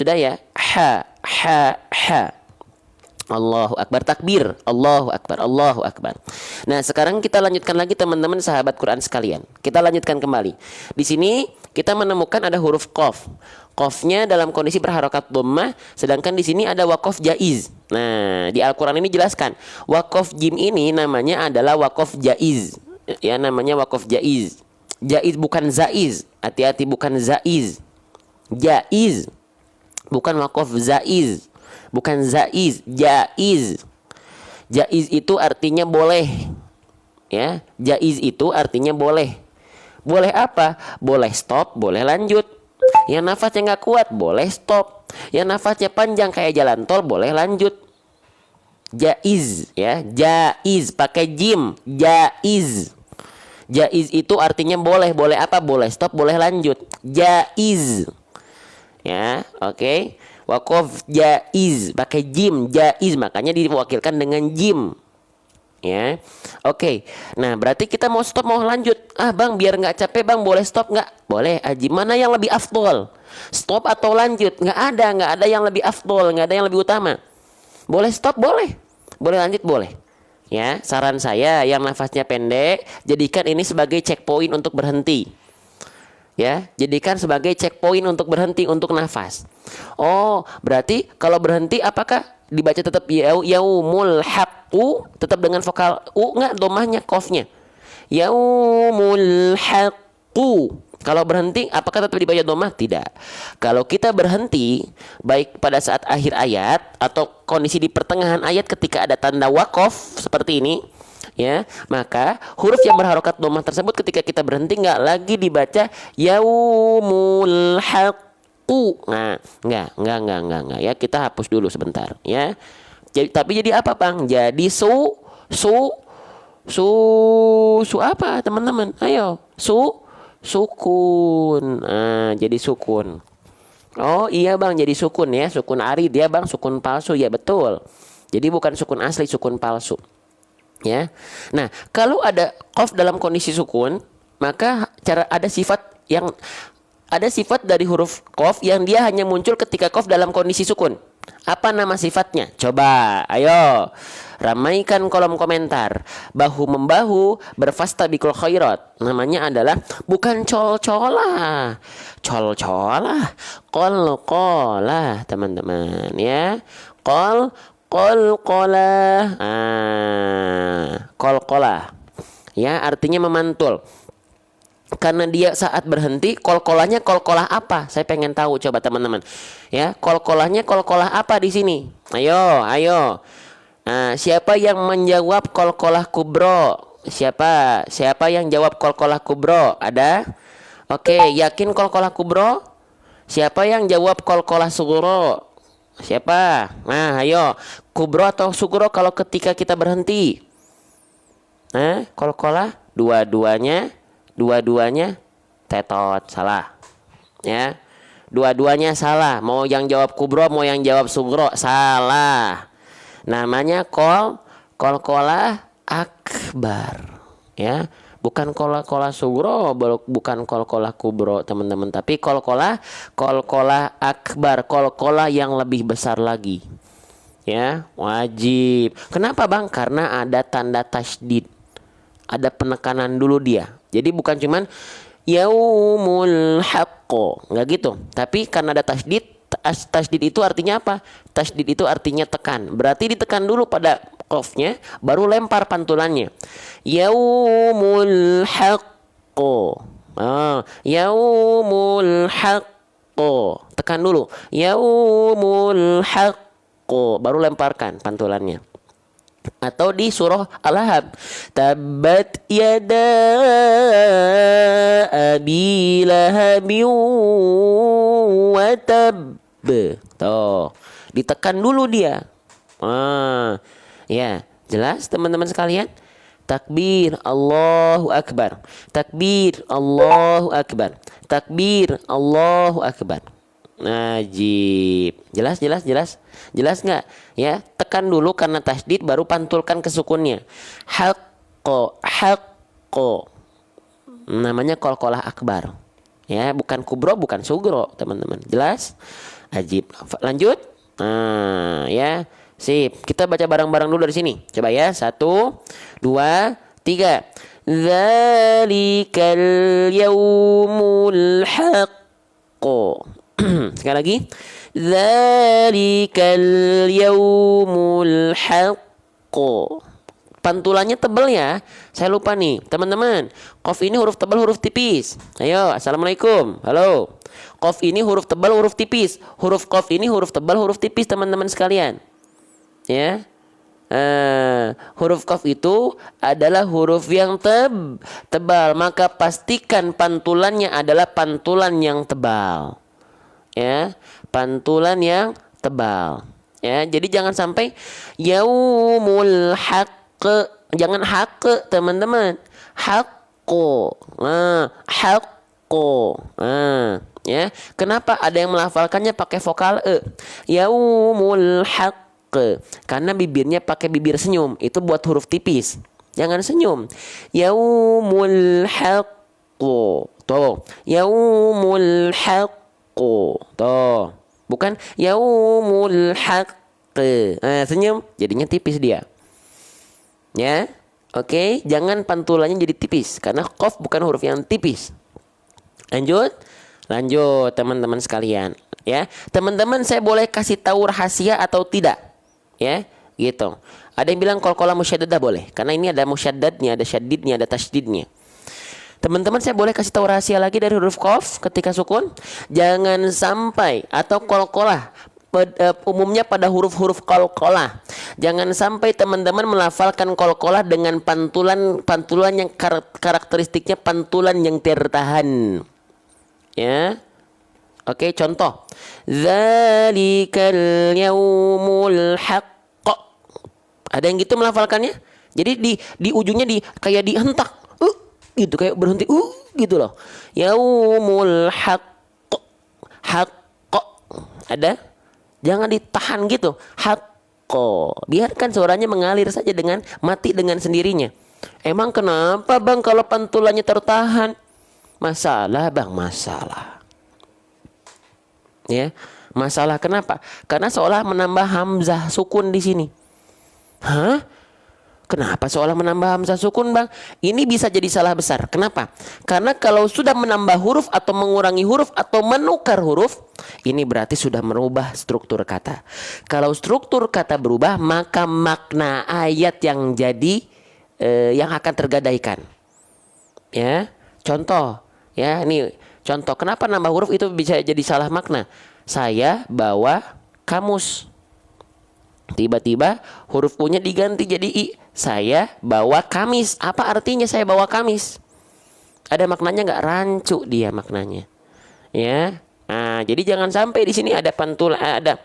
Ha, ha, ha. Allahu Akbar, takbir. Allahu Akbar, Allahu Akbar. Nah, sekarang kita lanjutkan lagi teman-teman sahabat Quran sekalian. Kita lanjutkan kembali. Di sini kita menemukan ada huruf qaf. Qafnya dalam kondisi berharokat dhammah, sedangkan di sini ada waqaf jaiz. Nah, di Al-Qur'an ini jelaskan, waqaf jim ini namanya adalah waqaf jaiz. Ya, namanya waqaf jaiz. Jaiz bukan zaiz. Hati-hati, bukan zaiz. Jaiz. Bukan waqaf zaiz. Bukan zaiz, jaiz. Jaiz itu artinya boleh. Ya, jaiz itu artinya boleh. Boleh apa? Boleh stop, boleh lanjut. Yang nafasnya nggak kuat, boleh stop. Yang nafasnya panjang kayak jalan tol, boleh lanjut. Jaiz, ya, jaiz pakai jim, jaiz. Jaiz itu artinya boleh. Boleh apa? Boleh stop, boleh lanjut. Jaiz. Ya, oke. Waqaf jaiz pakai jim, jaiz, makanya diwakilkan dengan jim. Ya. Oke. Nah, berarti kita mau stop mau lanjut. Ah, Bang, biar nggak capek, Bang, boleh stop nggak? Boleh, Aji. Mana yang lebih afdol? Stop atau lanjut? Nggak ada yang lebih afdol, nggak ada yang lebih utama. Boleh stop, boleh. Boleh lanjut, boleh. Ya, saran saya yang nafasnya pendek, jadikan ini sebagai checkpoint untuk berhenti. Ya, jadikan sebagai checkpoint untuk berhenti untuk nafas. Oh, berarti kalau berhenti apakah dibaca tetap yaumul haqqu tetap dengan vokal u enggak, dhammahnya qafnya. Yaumul haqq. Ku. Kalau berhenti, apakah tetap dibaca dhammah? Tidak. Kalau kita berhenti, baik pada saat akhir ayat atau kondisi di pertengahan ayat ketika ada tanda wakof seperti ini, ya, maka huruf yang berharokat dhammah tersebut ketika kita berhenti nggak lagi dibaca yaumul haqqu. Nah, nggak, ya, kita hapus dulu sebentar, ya. Tapi jadi apa, Bang? Jadi su apa, teman-teman? Ayo, sukun. Nah, jadi sukun. Oh iya, Bang, jadi sukun ya. Sukun arid ya, Bang. Sukun palsu ya, betul. Jadi bukan sukun asli, sukun palsu. Ya. Nah, kalau ada qaf dalam kondisi sukun, maka ada sifat dari huruf qaf yang dia hanya muncul ketika qaf dalam kondisi sukun. Apa nama sifatnya? Coba, ayo. Ramaikan kolom komentar. Bahu membahu berfastabiqul khairat. Namanya adalah bukan col-colah. Col-colah. Qol-qolah, teman-teman, ya. Qol-qolah. Qol-qolah. Ya, artinya memantul. Karena dia saat berhenti, kol-kolahnya kol-kolah apa? Saya pengen tahu, coba teman-teman. Ya, kol-kolahnya kol-kolah apa di sini? Ayo. Nah, siapa yang menjawab kol-kolah kubro? Siapa yang jawab kol-kolah kubro? Ada? Oke, yakin kol-kolah kubro? Siapa yang jawab kol-kolah sugro? Siapa? Nah, ayo. Kubro atau sugro kalau ketika kita berhenti? Nah, kol-kolah dua-duanya tetot, salah. Ya. Dua-duanya salah. Mau yang jawab kubro, mau yang jawab sugro, salah. Namanya kol-kolah akbar. Ya. Bukan kol-kolah sugro, bukan kol-kolah kubro, teman-teman, tapi kol-kolah akbar, kol-kolah yang lebih besar lagi. Ya, wajib. Kenapa, Bang? Karena ada tanda tasydid. Ada penekanan dulu dia. Jadi bukan cuman yaumul haqqo, nggak gitu. Tapi karena ada tasydid, tasydid itu artinya apa? Tasydid itu artinya tekan. Berarti ditekan dulu pada qafnya, baru lempar pantulannya. Yaumul haqqo. Yaumul haqqo. Tekan dulu. Yaumul haqqo, baru lemparkan pantulannya. Atau di surah Al-Lahab, tabbat yada abi lahabin wa tab. Tuh, ditekan dulu dia. Ya, jelas teman-teman sekalian? Takbir Allahu Akbar. Takbir Allahu Akbar. Takbir Allahu Akbar. Najib. Jelas nggak? Ya, tekan dulu karena tasydid, baru pantulkan ke sukunnya. Haqqo. Namanya qalqalah akbar. Ya, bukan kubro, bukan sugro, teman-teman. Jelas? Ajib. Lanjut. Ya. Sip. Kita baca bareng-bareng dulu dari sini. Coba ya. 1, 2, 3. Dzalikal yaumul haqqo. Sekali lagi. Dzalikal yaumul haqqo. Pantulannya tebal ya. Saya lupa nih, teman-teman. Qaf ini huruf tebal, huruf tipis. Ayo, assalamualaikum. Halo. Qaf ini huruf tebal, huruf tipis. Huruf qaf ini huruf tebal, huruf tipis, teman-teman sekalian. Ya. Huruf qaf itu adalah huruf yang tebal, maka pastikan pantulannya adalah pantulan yang tebal. Ya, pantulan yang tebal. Ya, jadi jangan sampai yaumul haqq, jangan haqq, teman-teman. Haqqo. Haqqo. Ya, kenapa ada yang melafalkannya pakai vokal e? Yaumul haqq. Karena bibirnya pakai bibir senyum. Itu buat huruf tipis. Jangan senyum. Yaumul haqqo. Tuh, yaumul haqqo. Tuh, bukan yaumul haqq. Senyum jadinya tipis dia. Ya. Oke, jangan pantulannya jadi tipis karena qaf bukan huruf yang tipis. Lanjut teman-teman sekalian, ya. Teman-teman, saya boleh kasih tahu rahasia atau tidak? Ya, gitu. Ada yang bilang qalqalah musyaddadah boleh karena ini ada musyaddadnya, ada syaddidnya, ada tasydidnya. Teman-teman, saya boleh kasih tahu rahasia lagi dari huruf qaf ketika sukun? Jangan sampai, atau qalqalah, umumnya pada huruf-huruf qalqalah. Jangan sampai teman-teman melafalkan qalqalah dengan pantulan yang karakteristiknya pantulan yang tertahan. Ya. Oke, contoh. Dzalikal yaumul haqq. Ada yang gitu melafalkannya? Jadi di ujungnya kayak dihentak. Gitu, kayak berhenti gitu loh. Yaumul haqq. Haqq. Ada? Jangan ditahan gitu. Haqq. Biarkan suaranya mengalir saja mati dengan sendirinya. Emang kenapa Bang kalau pantulannya tertahan? Masalah Bang, masalah. Ya, masalah kenapa? Karena seolah menambah hamzah sukun di sini. Hah? Kenapa seolah menambah hamzah sukun Bang? Ini bisa jadi salah besar. Kenapa? Karena kalau sudah menambah huruf atau mengurangi huruf atau menukar huruf, ini berarti sudah merubah struktur kata. Kalau struktur kata berubah, maka makna ayat yang jadi yang akan tergadaikan. Ya, contoh. Ya, ini contoh. Kenapa nambah huruf itu bisa jadi salah makna? Saya bawa kamus. Tiba-tiba huruf U-nya diganti jadi I. Saya bawa kamis. Apa artinya saya bawa kamis? Ada maknanya nggak? Rancu dia maknanya. Ya. Nah, jadi jangan sampai di sini ada pantul, ada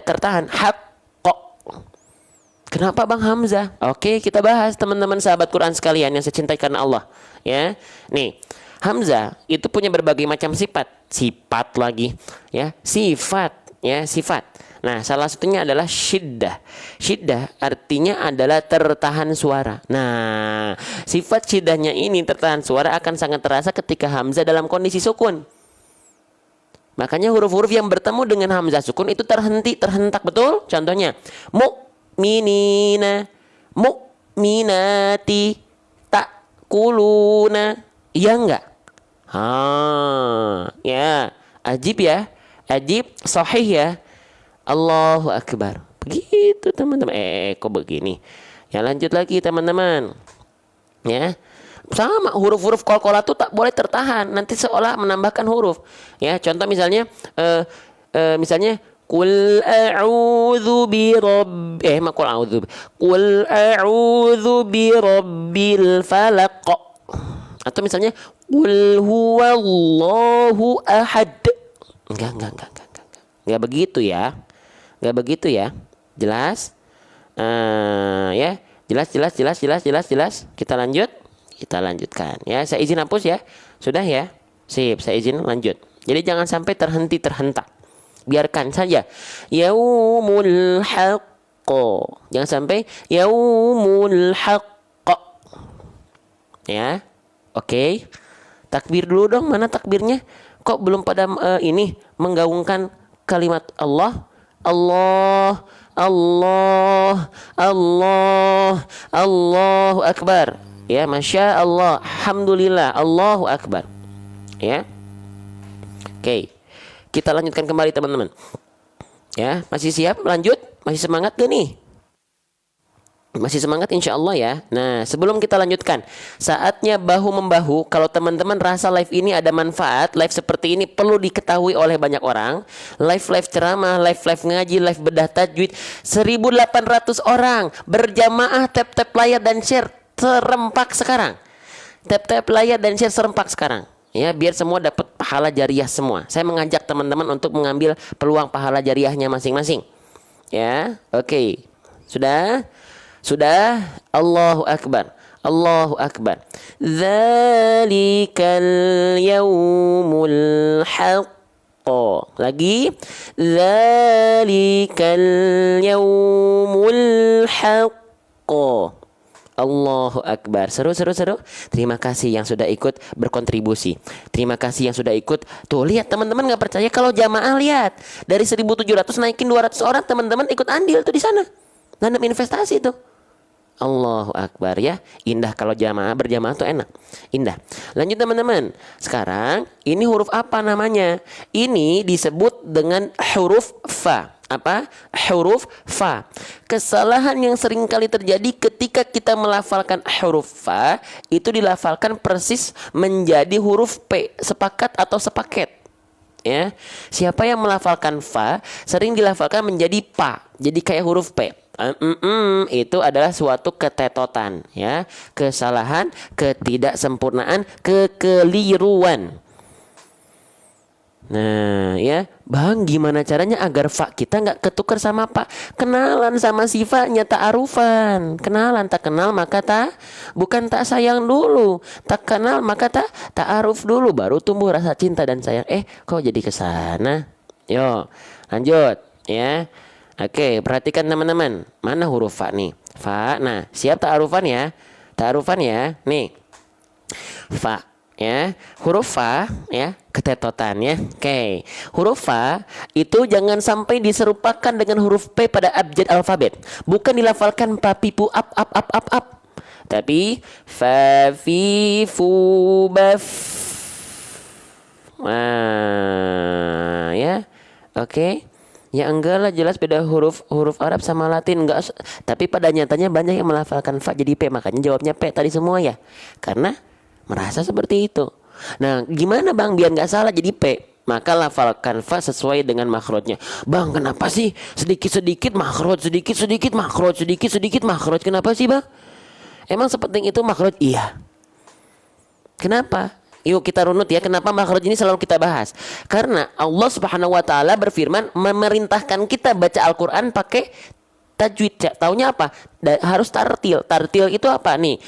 tertahan. Haqqo. Kenapa Bang Hamzah? Oke, kita bahas teman-teman sahabat Quran sekalian yang saya cintai karena Allah. Ya. Nih, hamzah itu punya berbagai macam sifat lagi, ya, sifat. Nah, salah satunya adalah syiddah. Syiddah artinya adalah tertahan suara. Nah, sifat syiddahnya ini, tertahan suara, akan sangat terasa ketika hamzah dalam kondisi sukun. Makanya huruf-huruf yang bertemu dengan hamzah sukun itu terhentak, betul? Contohnya mu'minina, mu'minati, ta'kuluna. Iya enggak? Ya, ajib ya. Ajib, sahih ya. Allahu Akbar. Begitu teman-teman. Kok begini? Ya, lanjut lagi teman-teman. Ya. Sama huruf-huruf qalqalah itu tak boleh tertahan. Nanti seolah menambahkan huruf. Ya, contoh misalnya Qul a'udzu birabbil falaq. Atau misalnya qul huwallahu ahad. Enggak begitu ya. Enggak begitu ya. Jelas? Ya, jelas. Kita lanjutkan ya. Saya izin hapus ya. Sudah ya? Sip, saya izin lanjut. Jadi jangan sampai terhentak. Biarkan saja. Yaumul haqq. Jangan sampai yaumul haqq. Ya. Oke. Takbir dulu dong. Mana takbirnya? Kok belum pada menggaungkan kalimat Allah? Allah, Allah, Allah, Allahu Akbar. Ya, Masya Allah, Alhamdulillah, Allahu Akbar. Ya. Oke. Kita lanjutkan kembali teman-teman. Ya, masih siap? Lanjut? Masih semangat gak nih? Masih semangat insya Allah ya. Nah, sebelum kita lanjutkan, saatnya bahu-membahu. Kalau teman-teman rasa live ini ada manfaat, live seperti ini perlu diketahui oleh banyak orang. Live ceramah, live ngaji, live bedah tajwid, 1.800 orang berjamaah, tap layar dan share serempak sekarang. Tap layar dan share serempak sekarang. Ya, biar semua dapat pahala jariah semua. Saya mengajak teman-teman untuk mengambil peluang pahala jariahnya masing-masing. Ya, oke. Sudah? Allahu Akbar. Allahu Akbar. Dzalikal yaumul haqq. Lagi. Dzalikal yaumul haqq. Allahu Akbar. Seru. Terima kasih yang sudah ikut berkontribusi. Terima kasih yang sudah ikut. Tuh, lihat teman-teman, nggak percaya kalau jamaah, lihat. Dari 1.700 naikin 200 orang, teman-teman ikut andil tuh di sana. Nanam investasi tuh. Allahu Akbar ya. Indah kalau berjamaah tuh enak. Indah. Lanjut teman-teman. Sekarang ini huruf apa namanya? Ini disebut dengan huruf fa. apa? Huruf fa. Kesalahan yang sering kali terjadi ketika kita melafalkan huruf fa itu dilafalkan persis menjadi huruf P, sepakat atau sepaket. Ya. Siapa yang melafalkan fa sering dilafalkan menjadi pa, jadi kayak huruf P. Itu adalah suatu ketetotan, ya, kesalahan, ketidaksempurnaan, kekeliruan. Nah, ya, Bang, gimana caranya agar fa kita nggak ketukar sama pa? Kenalan sama sifatnya, ta'arufan. Kenalan, tak kenal maka bukan tak sayang dulu. Tak kenal maka ta'aruf dulu, baru tumbuh rasa cinta dan sayang. Kok jadi ke sana? Yo, lanjut, ya. Oke, perhatikan teman-teman. Mana huruf fa nih? Fa. Nah, siap ta'arufan ya? Ta'arufan ya. Nih. Fa. Ya, huruf fa ya, ketetotan ya. Oke. Huruf fa itu jangan sampai diserupakan dengan huruf P pada abjad alfabet. Bukan dilafalkan pa pi pu ap. Tapi fa fi fu baf. Nah, ya. Oke. Ya enggak lah, jelas beda huruf Arab sama Latin enggak. Tapi pada nyatanya banyak yang melafalkan fa jadi P, makanya jawabnya P tadi semua ya. Karena merasa seperti itu. Nah, gimana Bang biar nggak salah jadi P? Maka lafalkan fa sesuai dengan makhrajnya. Bang, kenapa sih sedikit-sedikit makhraj, sedikit-sedikit makhraj, sedikit-sedikit makhraj? Kenapa sih Bang? Emang sepenting itu makhraj? Iya. Kenapa? Yuk kita runut ya, kenapa makhraj ini selalu kita bahas? Karena Allah Subhanahu wa taala berfirman memerintahkan kita baca Al-Qur'an pakai tajwid. Taunya apa? Harus tartil. Tartil itu apa nih?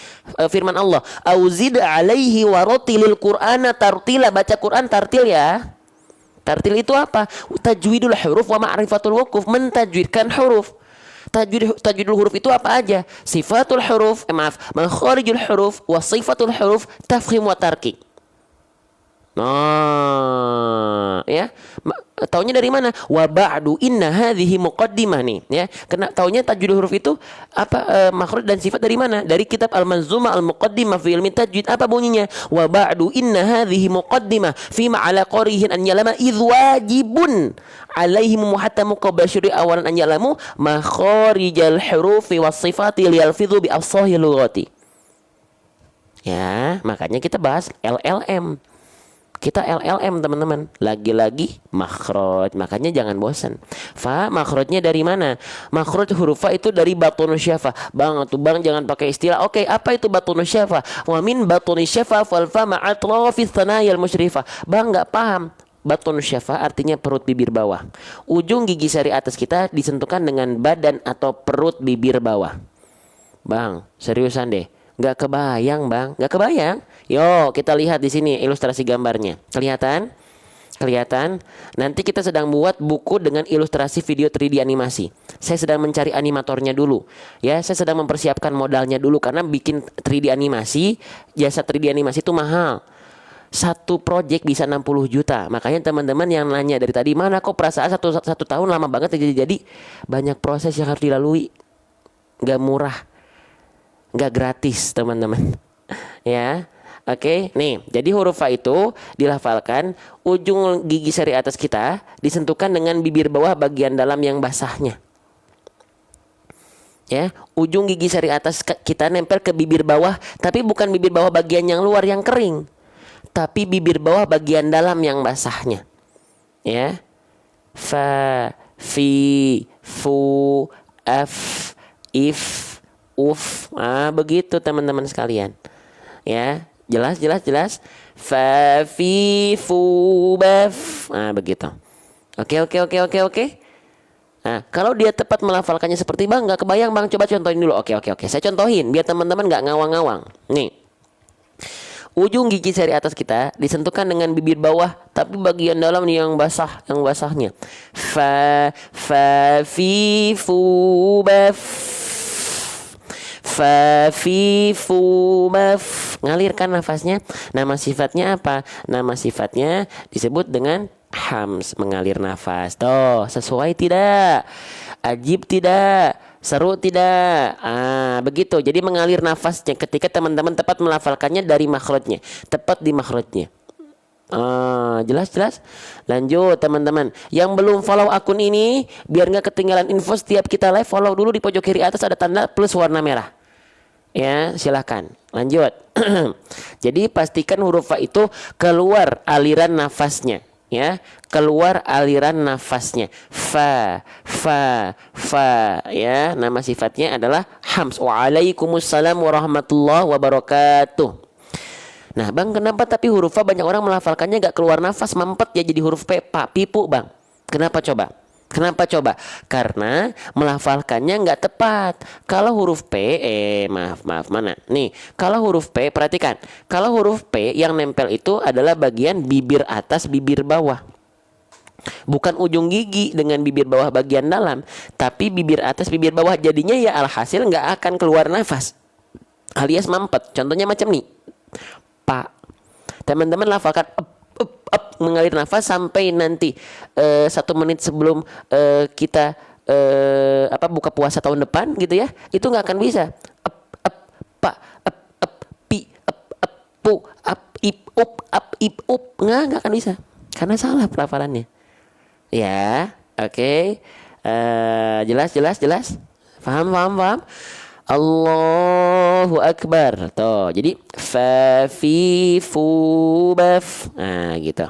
Firman Allah, "Auzid 'alaihi warotilil Qur'ana tartila." Baca Quran tartil ya. Tartil itu apa? Tajwidul huruf wa ma'rifatul wuquf, mentajwidkan huruf. Tajwidul huruf itu apa aja? Sifatul huruf, makharijul huruf, wa sifatul huruf, tafkhim wa tarqiq. Nah, ya. Taunya dari mana? Wa ba'du inna hadhihi muqaddimah nih, ya. Kena taunya tajwid huruf itu apa, makhraj dan sifat dari mana? Dari kitab Al-Manzumah Al-Muqaddimah fi Ilmi Tajwid. Apa bunyinya? Wa ba'du inna hadhihi muqaddimah fi ma ala qarihin an yalama idh wajibun alaihim muhattamu qabla syuri awalan an yalamu makharijal hurufi was sifati liyalfidhu bi afsahil lughati. Ya, makanya kita bahas LLM. Kita LLM teman-teman, lagi-lagi makhraj, makanya jangan bosan. Fa makhrajnya dari mana? Makhraj huruf fa itu dari batun syafa. Bang, jangan pakai istilah. Oke, apa itu batun syafa? Wa min batun syafa fal fa ma'atrafis thanayal musyrifah. Bang, nggak paham. Batun syafa artinya perut bibir bawah. Ujung gigi sari atas kita disentuhkan dengan badan atau perut bibir bawah. Bang, seriusan deh. Nggak kebayang Bang, nggak kebayang. Yo, kita lihat di sini ilustrasi gambarnya. Kelihatan? Kelihatan? Nanti kita sedang buat buku dengan ilustrasi video 3D animasi. Saya sedang mencari animatornya dulu. Ya, saya sedang mempersiapkan modalnya dulu karena bikin 3D animasi, jasa 3D animasi itu mahal. Satu project bisa 60 juta. Makanya teman-teman yang nanya dari tadi, mana kok perasaan satu tahun lama banget jadi banyak proses yang harus dilalui. Nggak murah. Nggak gratis teman-teman. Ya, oke. Nih, jadi huruf fa itu dilafalkan ujung gigi sari atas kita disentuhkan dengan bibir bawah bagian dalam yang basahnya. Ya, ujung gigi sari atas kita nempel ke bibir bawah, tapi bukan bibir bawah bagian yang luar yang kering, tapi bibir bawah bagian dalam yang basahnya. Ya, fa, fi, fu, af, if, uf. Begitu teman-teman sekalian. Ya, jelas. Fa fi fu baf. Begitu. Oke. Nah, kalau dia tepat melafalkannya seperti Bang, nggak kebayang Bang, coba contohin dulu. Oke. Saya contohin biar teman-teman nggak ngawang-ngawang. Nih. Ujung gigi sari atas kita disentuhkan dengan bibir bawah, tapi bagian dalam yang basahnya. Fa fi fu baf. Fa fi fu baf. Ngalirkan nafasnya. Nama sifatnya apa? Nama sifatnya disebut dengan hams, mengalir nafas. Tuh, sesuai tidak? Ajib tidak? Seru tidak? Begitu. Jadi mengalir nafasnya ketika teman-teman tepat melafalkannya dari makhrajnya, tepat di makhrajnya. Jelas. Lanjut teman-teman. Yang belum follow akun ini, biar nggak ketinggalan info setiap kita live, follow dulu. Di pojok kiri atas ada tanda plus warna merah. Ya, silahkan. Lanjut. Jadi pastikan huruf fa itu keluar aliran nafasnya. Ya, keluar aliran nafasnya. Fa. Ya, nama sifatnya adalah hams. Waalaikumsalam warahmatullahi wabarakatuh. Nah bang, kenapa tapi huruf fa banyak orang melafalkannya gak keluar nafas, mampet ya jadi huruf P, pak, pipu bang. Kenapa coba? Karena melafalkannya nggak tepat. Kalau huruf P, maaf mana? Nih, kalau huruf P, perhatikan. Kalau huruf P yang nempel itu adalah bagian bibir atas, bibir bawah. Bukan ujung gigi dengan bibir bawah bagian dalam, tapi bibir atas, bibir bawah. Jadinya ya alhasil nggak akan keluar nafas, alias mampet. Contohnya macam nih. Pak, teman-teman lafalkan mengalir nafas sampai nanti 1 menit sebelum kita buka puasa tahun depan gitu ya, itu nggak akan bisa. Pak, pi, pu, ip, up, nggak akan bisa karena salah pelafalannya. Ya, oke. Jelas. Paham. Allahu Akbar. Tuh, jadi fa fi fu baf. Nah, gitu.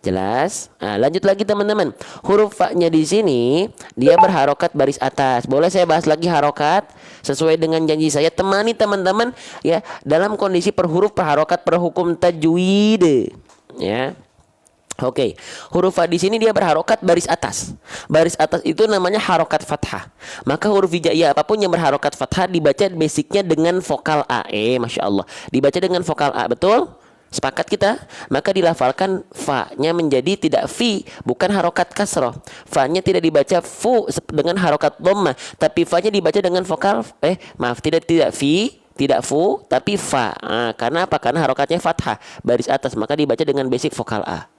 Jelas. Nah, lanjut lagi teman-teman. Huruf fa-nya di sini dia berharokat baris atas. Boleh saya bahas lagi harokat sesuai dengan janji saya, temani teman-teman ya dalam kondisi per huruf, per harokat, per hukum tajwid. Ya. Oke, huruf fa di sini dia berharokat baris atas. Baris atas itu namanya harokat fathah. Maka huruf hijaiyah apapun yang berharokat fathah dibaca basicnya dengan vokal A. Masya Allah, dibaca dengan vokal A, betul? Sepakat kita? Maka dilafalkan fa-nya menjadi tidak fi, bukan harokat kasroh. Fa-nya tidak dibaca fu dengan harokat dhamma, tapi fa-nya dibaca dengan vokal tidak fi, tidak fu, tapi fa. Karena apa? Karena harokatnya fathah baris atas, maka dibaca dengan basic vokal A.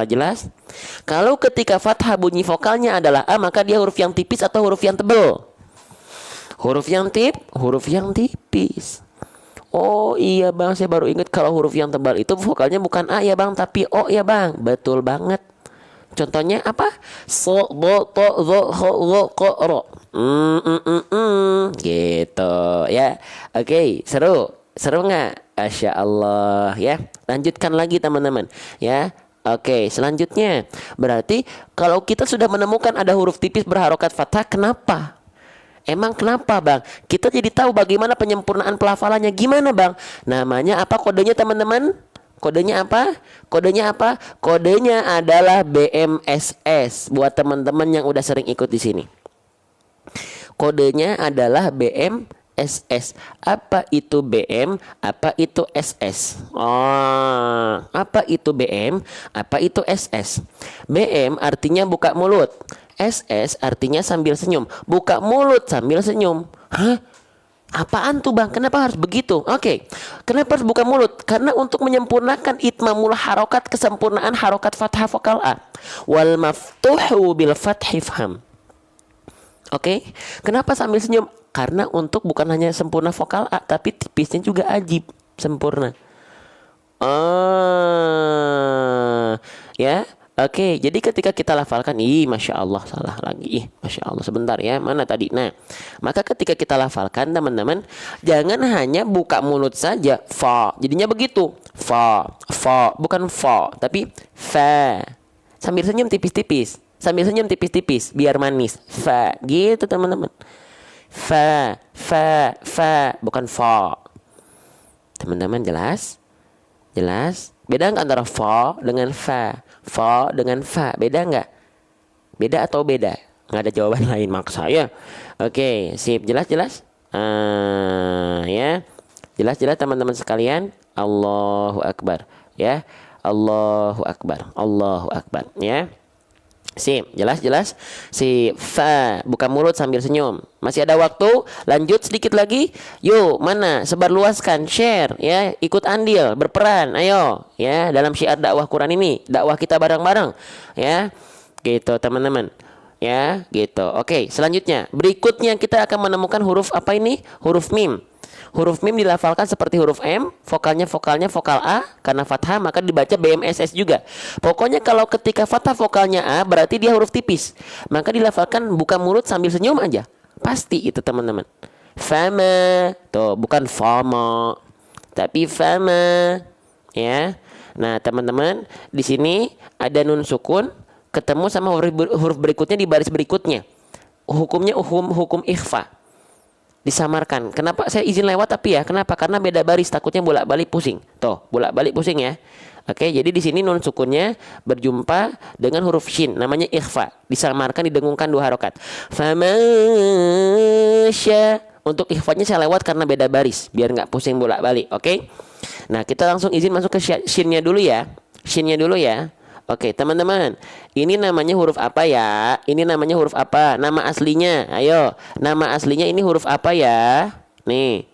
Jelas? Kalau ketika fathah bunyi vokalnya adalah A, maka dia huruf yang tipis atau huruf yang tebal? Huruf yang tipis. Oh iya bang, saya baru ingat kalau huruf yang tebal itu vokalnya bukan A ya bang, tapi O ya bang. Betul banget. Contohnya apa? So, bo, to, zo, ho, lo, ko, ro. Gitu ya. Oke, seru nggak? Masya Allah ya. Lanjutkan lagi teman-teman ya. Oke, selanjutnya berarti kalau kita sudah menemukan ada huruf tipis berharokat fathah, kenapa? Emang kenapa bang? Kita jadi tahu bagaimana penyempurnaan pelafalannya. Gimana bang? Namanya apa kodenya teman-teman? Kodenya apa? Kodenya adalah BMSS. Buat teman-teman yang udah sering ikut di sini, kodenya adalah BMSS. Apa itu BM? Apa itu SS? Apa itu BM? Apa itu SS? BM artinya buka mulut. SS artinya sambil senyum. Buka mulut sambil senyum. Hah? Apaan tuh bang? Kenapa harus begitu? Oke. Kenapa harus buka mulut? Karena untuk menyempurnakan itmamul harokat, kesempurnaan harokat fathah vokal A. Wal maftuhu bil fathi faham. Oke. Kenapa sambil senyum? Karena untuk bukan hanya sempurna vokal A, tapi tipisnya juga ajib sempurna. Ya. Oke, jadi ketika kita lafalkan, Masya Allah, salah lagi. Masya Allah, sebentar ya, mana tadi? Nah, maka ketika kita lafalkan teman-teman, jangan hanya buka mulut saja, fa. Jadinya begitu, fa, bukan fa, tapi fa. Sambil senyum tipis-tipis, biar manis. Fa, gitu teman-teman. Fa, bukan fa. Teman-teman jelas? Beda nggak antara fa dengan fa? Fa dengan fa, beda nggak? Beda atau beda? Nggak ada jawaban lain maksa ya. Oke, sip, jelas. Ya, jelas teman-teman sekalian. Allahu Akbar, ya. Allahu Akbar ya. Sip, jelas. Si fa, buka mulut sambil senyum. Masih ada waktu, lanjut sedikit lagi. Yuk, mana? Sebarluaskan, share ya, ikut andil, berperan. Ayo ya dalam syiar dakwah Quran ini, dakwah kita bareng-bareng ya. Gitu teman-teman. Ya, gitu. Oke, selanjutnya, berikutnya kita akan menemukan huruf apa ini? Huruf mim. Huruf mim dilafalkan seperti huruf M, vokalnya vokal A, karena fathah maka dibaca BMSS juga. Pokoknya kalau ketika fathah vokalnya A berarti dia huruf tipis, maka dilafalkan buka mulut sambil senyum aja. Pasti itu teman-teman. Fama, tuh bukan fama, tapi fama, ya. Nah teman-teman, di sini ada nun sukun ketemu sama huruf berikutnya di baris berikutnya. Hukumnya hukum ikhfa, disamarkan. Kenapa saya izin lewat tapi ya? Kenapa? Karena beda baris, takutnya bolak-balik pusing. Tuh, bolak-balik pusing ya. Oke, jadi di sini nun sukunnya berjumpa dengan huruf shin, namanya ikhfa, disamarkan, didengungkan 2 harokat. Famasya. Untuk ikhfanya saya lewat karena beda baris, biar nggak pusing bolak-balik. Oke. Nah, kita langsung izin masuk ke shinnya dulu ya. Shinnya dulu ya. Oke, teman-teman. Ini namanya huruf apa ya? Ini namanya huruf apa? Nama aslinya. Ayo, nama aslinya ini huruf apa ya? Nih.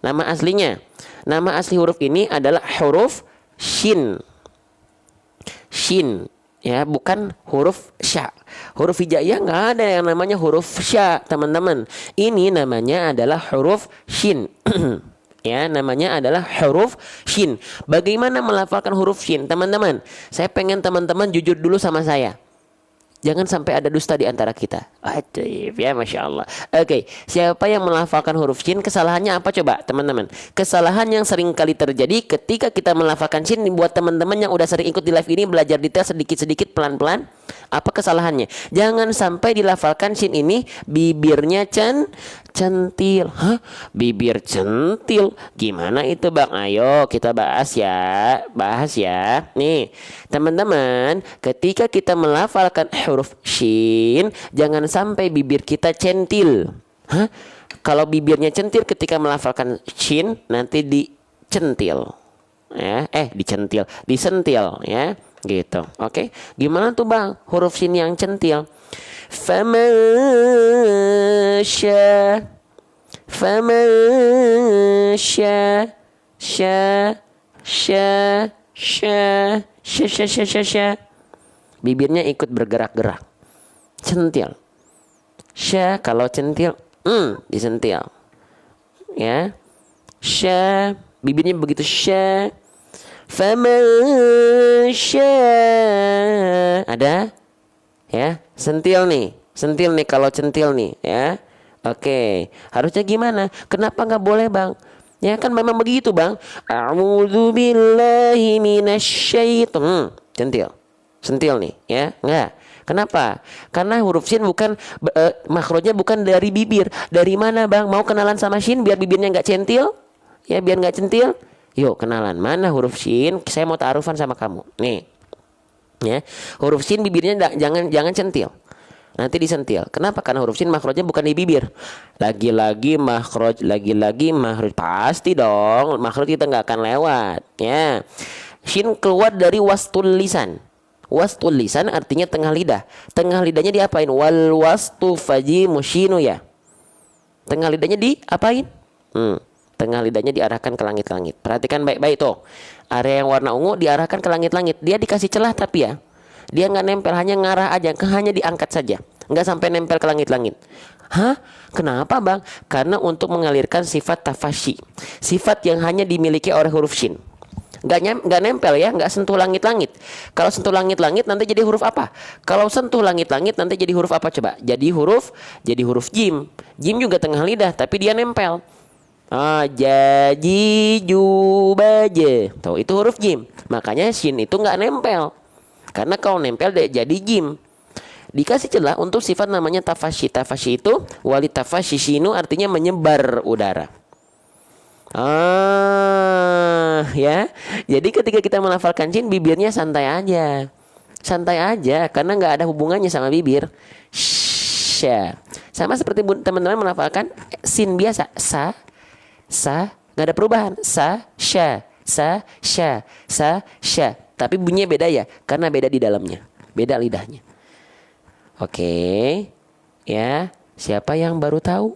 Nama aslinya. Nama asli huruf ini adalah huruf shin. Shin. Ya, bukan huruf sya. Huruf hijaiyah nggak ada yang namanya huruf sya, teman-teman. Ini namanya adalah huruf shin. Ya, namanya adalah huruf shin. Bagaimana melafalkan huruf shin, teman-teman? Saya pengen teman-teman jujur dulu sama saya. Jangan sampai ada dusta di antara kita. Ajaib ya, Masya Allah. Oke, siapa yang melafalkan huruf shin, kesalahannya apa coba teman-teman? Kesalahan yang sering kali terjadi ketika kita melafalkan shin, buat teman-teman yang udah sering ikut di live ini, belajar detail sedikit-sedikit pelan-pelan. Apa kesalahannya? Jangan sampai dilafalkan shin ini bibirnya centil. Hah? Bibir centil? Gimana itu Bang? Ayo kita bahas ya. Nih, teman-teman, ketika kita melafalkan huruf shin, jangan sampai bibir kita centil. Hah? Kalau bibirnya centil ketika melafalkan shin, nanti dicentil. Ya, disentil ya. Gitu. Oke. Gimana tuh Bang huruf shin yang centil? Famasya sya. Bibirnya ikut bergerak-gerak. Centil. Sya, kalau centil disentil. Ya. Sya, bibirnya begitu sya. Famasya. Ada? Ya, sentil nih kalau centil nih ya. Oke, harusnya gimana? Kenapa nggak boleh Bang? Ya kan memang begitu Bang. A'udzubillahi minasyaiton. Sentil nih ya. Enggak. Kenapa? Karena huruf shin bukan makhrajnya bukan dari bibir. Dari mana Bang? Mau kenalan sama shin biar bibirnya nggak centil? Ya biar nggak centil. Yuk kenalan. Mana huruf shin? Saya mau ta'arufan sama kamu. Nih. Ya. Huruf shin bibirnya jangan centil. Nanti disentil. Kenapa? Karena huruf shin makhrajnya bukan di bibir. Lagi-lagi makhraj pasti dong. Makhraj kita nggak akan lewat. Ya. Shin keluar dari wastul lisan. Wastul lisan artinya tengah lidah. Tengah lidahnya diapain? Wal wastu faji musyinu ya. Tengah lidahnya diapain? Tengah lidahnya diarahkan ke langit-langit. Perhatikan baik-baik tuh. Area yang warna ungu diarahkan ke langit-langit. Dia dikasih celah tapi ya. Dia nggak nempel, hanya ngarah aja, hanya diangkat saja. Nggak sampai nempel ke langit-langit. Hah? Kenapa Bang? Karena untuk mengalirkan sifat tafashi. Sifat yang hanya dimiliki oleh huruf shin. Nggak nempel ya, nggak sentuh langit-langit. Kalau sentuh langit-langit nanti jadi huruf apa? Kalau sentuh langit-langit nanti jadi huruf apa coba? Jadi huruf jim. Jim juga tengah lidah tapi dia nempel. Jadi jubaje. Tuh itu huruf jim. Makanya shin itu nggak nempel. Karena kalau nempel jadi jim. Dikasih celah untuk sifat namanya tafashi. Tafashi itu wali tafashi shinu artinya menyebar udara. Ya. Jadi ketika kita melafalkan shin bibirnya santai aja. Santai aja karena nggak ada hubungannya sama bibir. Sya. Sama seperti teman-teman melafalkan sin biasa. Sa, nggak ada perubahan. Sya. Tapi bunyinya beda ya, karena beda di dalamnya, beda lidahnya. Oke, ya. Siapa yang baru tahu?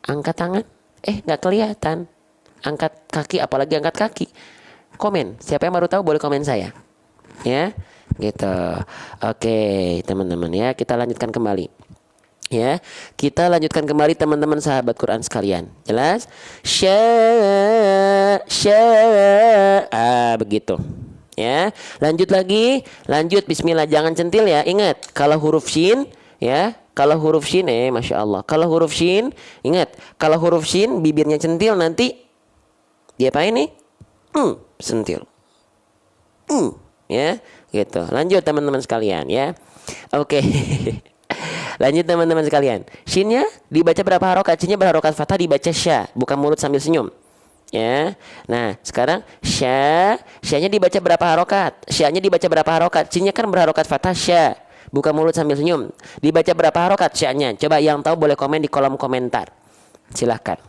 Angkat tangan. Nggak kelihatan. Angkat kaki, apalagi angkat kaki. Komen. Siapa yang baru tahu boleh komen saya. Ya, gitu. Oke, teman-teman ya, kita lanjutkan kembali. Ya, kita lanjutkan kembali teman-teman sahabat Quran sekalian. Jelas? Begitu. Ya, lanjut lagi. Lanjut bismillah, jangan centil ya. Ingat, kalau huruf shin ya, kalau huruf shin Masya Allah. Kalau huruf shin, ingat, kalau huruf shin bibirnya centil nanti dia apa ini? Sentil. Ya, gitu. Lanjut teman-teman sekalian ya. Oke. Lanjut teman-teman sekalian. Shinnya dibaca berapa harokat? Shinnya berharokat fathah, dibaca sya, bukan mulut sambil senyum. Ya. Nah, sekarang syanya dibaca berapa harokat? Syanya dibaca berapa harokat? Shinnya kan berharokat fathah sya, bukan mulut sambil senyum. Dibaca berapa harokat syanya? Coba yang tahu boleh komen di kolom komentar. Silahkan.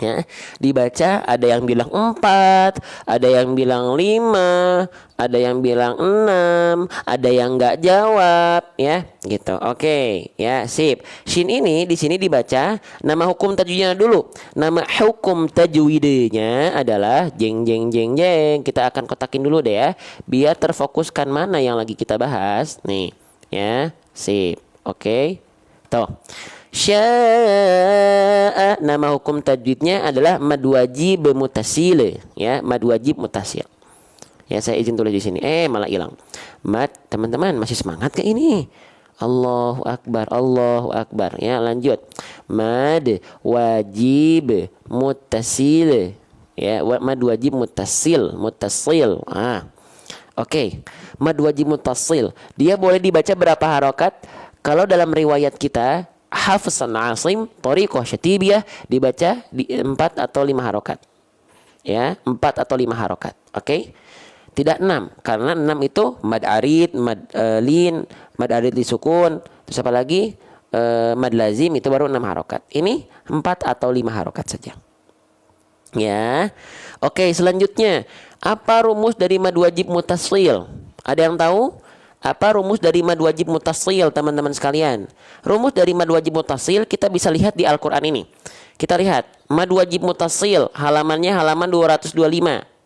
Ya, dibaca ada yang bilang 4, ada yang bilang 5, ada yang bilang 6, ada yang nggak jawab ya, gitu. Oke, ya, sip. Shin ini di sini dibaca nama hukum tajwidnya dulu. Nama hukum tajwidnya adalah jeng jeng jeng jeng. Kita akan kotakin dulu deh ya, biar terfokuskan mana yang lagi kita bahas. Nih, ya, sip. Oke. Tuh. Sya'a, nama hukum tajwidnya adalah mad wajib mutasil ya, mad wajib mutasil. Ya, saya izin tulis di sini. Malah hilang. Mad, teman-teman masih semangat ke ini? Allahu akbar, Allahu akbar. Ya, lanjut. Mad wajib mutasil. Ya, mad wajib mutasil. Oke. Mad wajib mutasil. Dia boleh dibaca berapa harokat? Kalau dalam riwayat kita Hafs an Asim, Thoriqah Syatibiyah dibaca di 4 atau 5 harokat. Ya, 4 atau 5 harokat. Oke. Tidak 6, karena 6 itu mad arid, mad lin, mad arid disukun, terus apa lagi? Mad lazim itu baru 6 harokat. Ini 4 atau 5 harokat saja. Ya. Oke, selanjutnya apa rumus dari mad wajib mutasil? Ada yang tahu? Apa rumus dari mad wajib mutasil, teman-teman sekalian? Rumus dari mad wajib mutasil kita bisa lihat di Al-Quran ini. Kita lihat mad wajib mutasil, halamannya halaman 225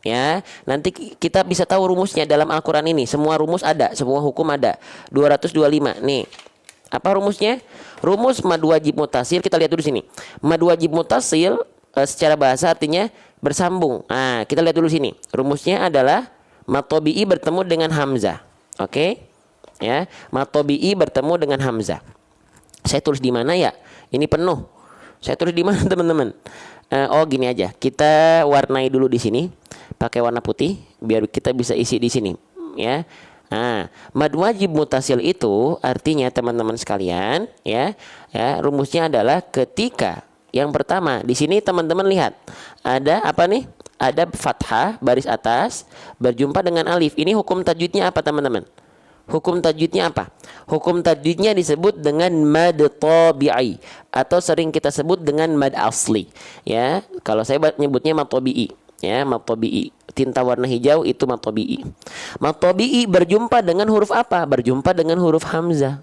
ya. Nanti kita bisa tahu rumusnya dalam Al-Quran ini. Semua rumus ada, semua hukum ada. 225 nih. Apa rumusnya? Rumus mad wajib mutasil kita lihat dulu sini. Mad wajib mutasil secara bahasa artinya bersambung. Nah, kita lihat dulu sini. Rumusnya adalah mad tabi'i bertemu dengan hamzah. Oke, ya, mad tabi'i bertemu dengan hamzah. Saya tulis di mana ya? Ini penuh. Saya tulis di mana teman-teman? Gini aja. Kita warnai dulu di sini, pakai warna putih, biar kita bisa isi di sini. Ya. Nah, mad wajib mutasil itu artinya teman-teman sekalian, ya, rumusnya adalah ketika yang pertama di sini teman-teman lihat ada apa nih? Ada fathah baris atas berjumpa dengan alif. Ini hukum tajwidnya apa teman-teman? Hukum tajwidnya apa? Hukum tajwidnya disebut dengan mad tabi'i atau sering kita sebut dengan mad asli. Ya, kalau saya nyebutnya mad tabi'i. Ya, mad tabi'i. Tinta warna hijau itu mad tabi'i. Mad tabi'i berjumpa dengan huruf apa? Berjumpa dengan huruf hamzah.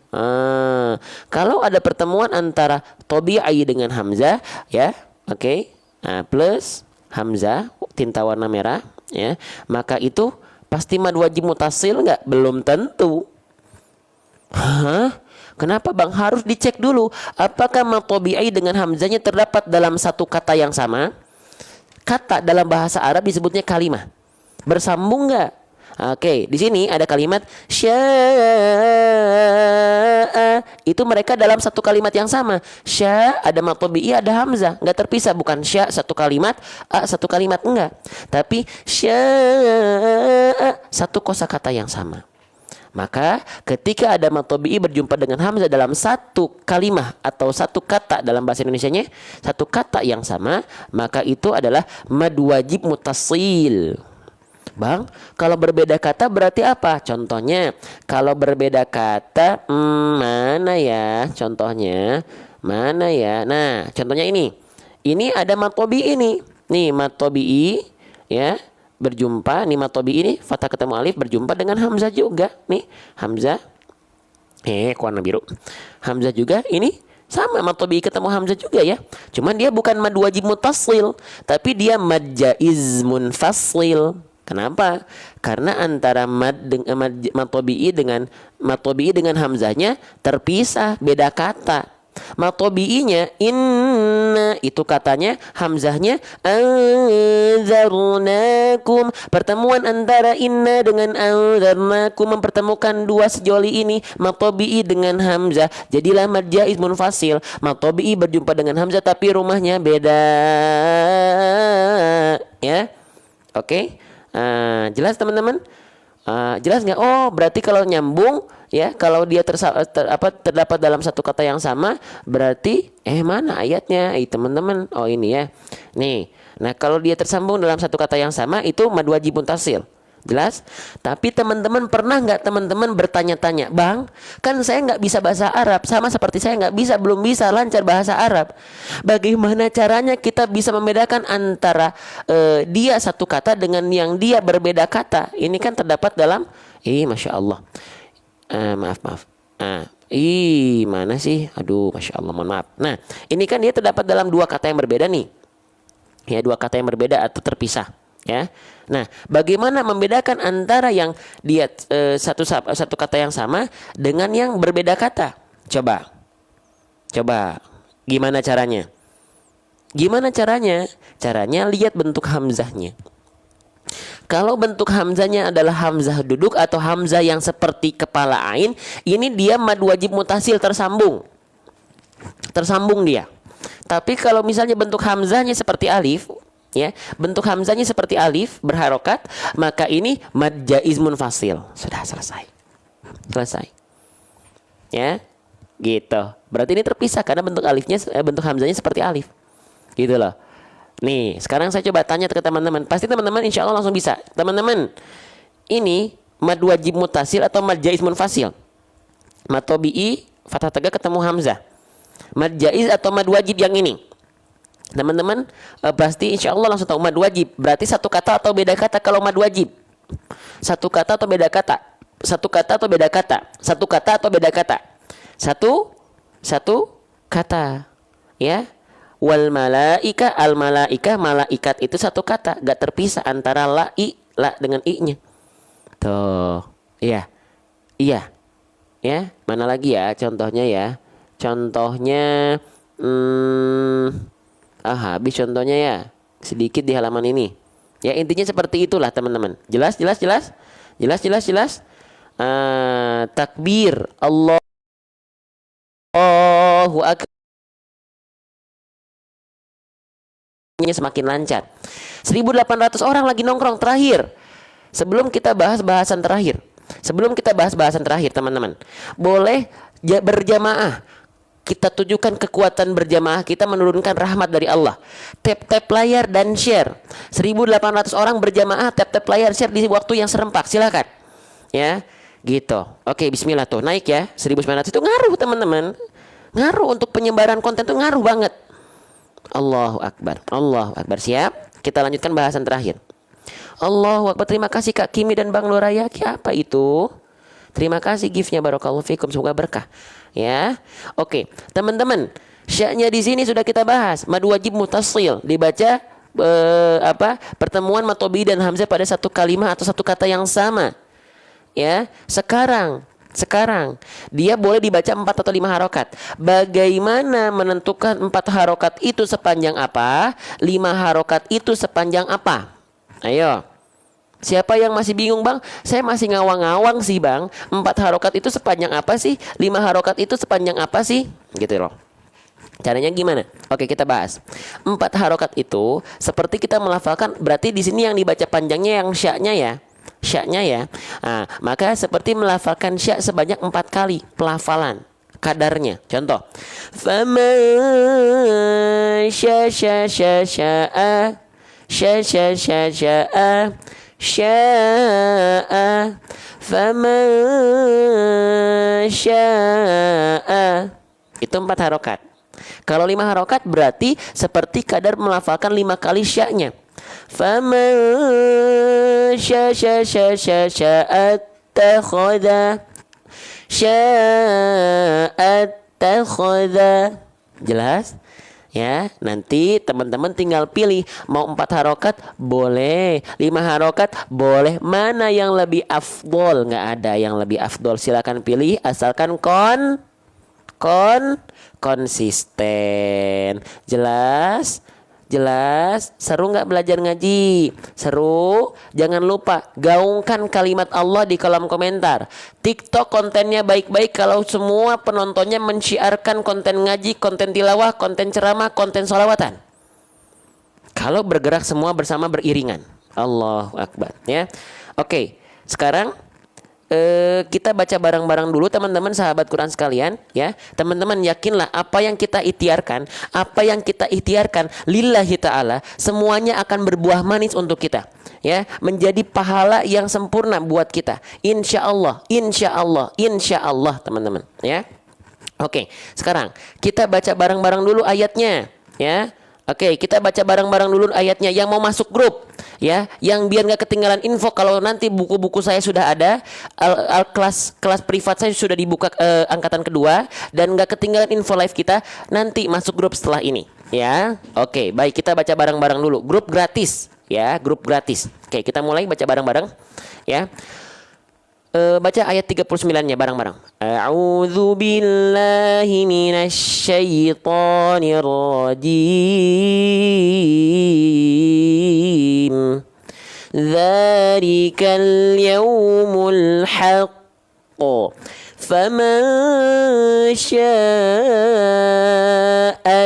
Kalau ada pertemuan antara tabi'i dengan hamzah, ya, oke. Nah, plus hamzah tinta warna merah ya, maka itu pasti mad wajib mutasil enggak? Belum tentu. Kenapa Bang? Harus dicek dulu apakah mad tabi'i dengan hamzahnya terdapat dalam satu kata yang sama. Kata dalam bahasa Arab disebutnya kalimah. Bersambung enggak? Oke, di sini ada kalimat sya'a. Itu mereka dalam satu kalimat yang sama. Sya ada mad tabi'i, ada hamzah, enggak terpisah. Bukan sya satu kalimat, a satu kalimat, enggak. Tapi sya'a satu kosakata yang sama. Maka ketika ada mad tabi'i berjumpa dengan hamzah dalam satu kalimat atau satu kata dalam bahasa Indonesianya, satu kata yang sama, maka itu adalah mad wajib mutasil. Bang, kalau berbeda kata berarti apa? Contohnya, kalau berbeda kata, mana ya? Contohnya, mana ya? Nah, contohnya ini. Ini ada mad tabi'i ini. Nih, mad tabi'i ya, berjumpa. Nih mad tabi'i ini, fathah ketemu alif berjumpa dengan hamzah juga. Nih, hamzah. Warna biru. Hamzah juga ini sama mad tabi'i ketemu hamzah juga ya. Cuman dia bukan mad wajib mutasil, tapi dia mad jaiz munfasil. Kenapa? Karena antara mad tabi'i dengan hamzahnya terpisah, beda kata. Mad tabi'inya inna, itu katanya, hamzahnya anzarnakum. Pertemuan antara inna dengan anzarnakum mempertemukan dua sejoli ini, mad tabi'i dengan hamzah. Jadilah mad jaiz munfasil. Mad tabi'i berjumpa dengan hamzah tapi rumahnya beda. Ya. Oke. Jelas teman-teman? Jelas nggak? Oh, berarti kalau nyambung ya, kalau dia terdapat dalam satu kata yang sama, berarti mana ayatnya? Teman-teman. Oh, ini ya. Nih. Nah, kalau dia tersambung dalam satu kata yang sama, itu mad wajib muttasil. Jelas? Tapi teman-teman pernah nggak teman-teman bertanya-tanya, Bang, kan saya nggak bisa bahasa Arab, sama seperti saya belum bisa lancar bahasa Arab. Bagaimana caranya kita bisa membedakan antara dia satu kata dengan yang dia berbeda kata? Ini kan terdapat dalam, Masya Allah. Maaf. Mana sih? Aduh, Masya Allah, mohon maaf. Nah, ini kan dia terdapat dalam dua kata yang berbeda nih. Ya, dua kata yang berbeda atau terpisah. Ya, nah, bagaimana membedakan antara yang dia satu kata yang sama dengan yang berbeda kata? Coba, gimana caranya? Caranya lihat bentuk hamzahnya. Kalau bentuk hamzahnya adalah hamzah duduk atau hamzah yang seperti kepala ain, ini dia mad wajib mutasil tersambung dia. Tapi kalau misalnya bentuk hamzahnya seperti alif, ya, bentuk hamzahnya seperti alif berharokat, maka ini mad jaiz munfasil. Sudah selesai. Ya, gitu. Berarti ini terpisah karena bentuk hamzahnya seperti alif. Gitu loh. Nih, sekarang saya coba tanya ke teman-teman. Pasti teman-teman insya Allah langsung bisa. Teman-teman, ini mad wajib muttasil atau mad jaiz munfasil? Mad tabi'i fathah tegak ketemu hamzah. Mad jaiz atau mad wajib yang ini? Teman-teman pasti insya Allah langsung tahu mad wajib. Berarti satu kata atau beda kata kalau mad wajib? Satu kata atau beda kata? Satu kata atau beda kata? Satu kata. Ya. Wal malaika, al malaika, malaikat itu satu kata, gak terpisah antara la dengan i-nya. Tuh. Iya. Ya. Mana lagi ya contohnya ya? Contohnya habis contohnya ya. Sedikit di halaman ini. Ya, intinya seperti itulah teman-teman. Jelas? Takbir Allahu akbar semakin lancar. 1.800 orang lagi nongkrong terakhir. Sebelum kita bahas bahasan terakhir, teman-teman, boleh berjamaah. Kita tujukan kekuatan berjamaah kita menurunkan rahmat dari Allah. Tap layar dan share. 1.800 orang berjamaah, tap layar, share di waktu yang serempak. Silakan. Ya, gitu. Oke, bismillah tuh. Naik ya. 1.900 itu ngaruh, teman-teman. Ngaruh untuk penyebaran konten itu ngaruh banget. Allahu Akbar. Siap? Kita lanjutkan bahasan terakhir. Allahu Akbar. Terima kasih Kak Kimi dan Bang Luraya. Apa itu? Terima kasih giftnya, barakallahu fikum, semoga berkah. Ya. Oke, teman-teman, sya'nya di sini sudah kita bahas. Mad wajib muttasil dibaca pertemuan mad tabi'i dan hamzah pada satu kalimat atau satu kata yang sama. Ya. Sekarang dia boleh dibaca 4 atau 5 harokat. Bagaimana menentukan 4 harokat itu sepanjang apa, 5 harokat itu sepanjang apa? Ayo. Siapa yang masih bingung, Bang? Saya masih ngawang-ngawang sih, Bang. 4 harokat itu sepanjang apa sih? 5 harokat itu sepanjang apa sih? Gitu loh. Caranya gimana? Oke, kita bahas. 4 harokat itu seperti kita melafalkan, berarti di sini yang dibaca panjangnya yang sya'nya ya. Nah, maka seperti melafalkan sya' sebanyak 4 kali pelafalan kadarnya. Contoh, fama sya'a fama sya'a. Itu 4 harokat. Kalau 5 harokat berarti seperti kadar melafalkan 5 kali sya'-nya. Faman sya'attakhadha. Jelas? Ya, nanti teman-teman tinggal pilih mau 4 harokat boleh, 5 harokat boleh. Mana yang lebih afdol? Nggak ada yang lebih afdol. Silakan pilih asalkan konsisten. Jelas? Jelas? Seru nggak belajar ngaji? Seru? Jangan lupa gaungkan kalimat Allah di kolom komentar. TikTok kontennya baik-baik kalau semua penontonnya mensyiarkan konten ngaji, konten tilawah, konten ceramah, konten sholawatan. Kalau bergerak semua bersama beriringan. Allahu Akbar ya. Oke, sekarang kita baca bareng-bareng dulu teman-teman sahabat Quran sekalian ya. Teman-teman yakinlah apa yang kita ikhtiarkan lillahi ta'ala semuanya akan berbuah manis untuk kita ya, menjadi pahala yang sempurna buat kita. Insya Allah teman-teman ya. Oke, sekarang kita baca bareng-bareng dulu ayatnya ya. Oke, kita baca bareng-bareng dulu ayatnya. Yang mau masuk grup ya, yang biar nggak ketinggalan info, kalau nanti buku-buku saya sudah ada, kelas privat saya sudah dibuka angkatan kedua, dan nggak ketinggalan info live kita, nanti masuk grup setelah ini ya. Oke, baik, kita baca bareng-bareng dulu. Grup gratis ya, grup gratis. Oke, kita mulai baca bareng-bareng ya. Baca ayat 39-nya bareng-bareng. A'udzu billahi minasyaitonir rajim. Dzalikal yaumul haqq. Faman syaa'a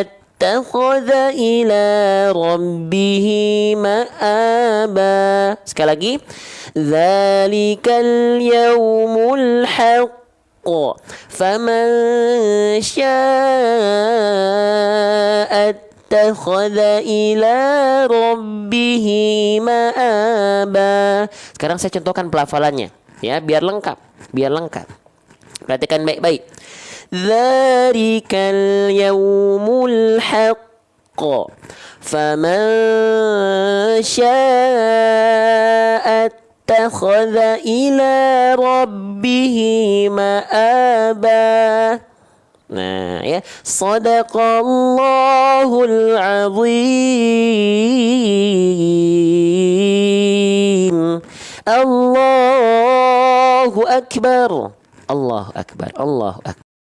ittakhadha ila rabbihi ma'aba. Sekali lagi. Dzalikal yaumul haqq. Faman syaa'a ittakhadha ila rabbihi ma'aba. Sekarang saya contohkan pelafalannya ya, biar lengkap. Perhatikan baik-baik. Dzalikal yaumul haqq. Faman syaa'a ittakhadha ila rabbihi ma'aba. Nah ya, sadaqallahul azim. Allahu akbar. Allahu akbar.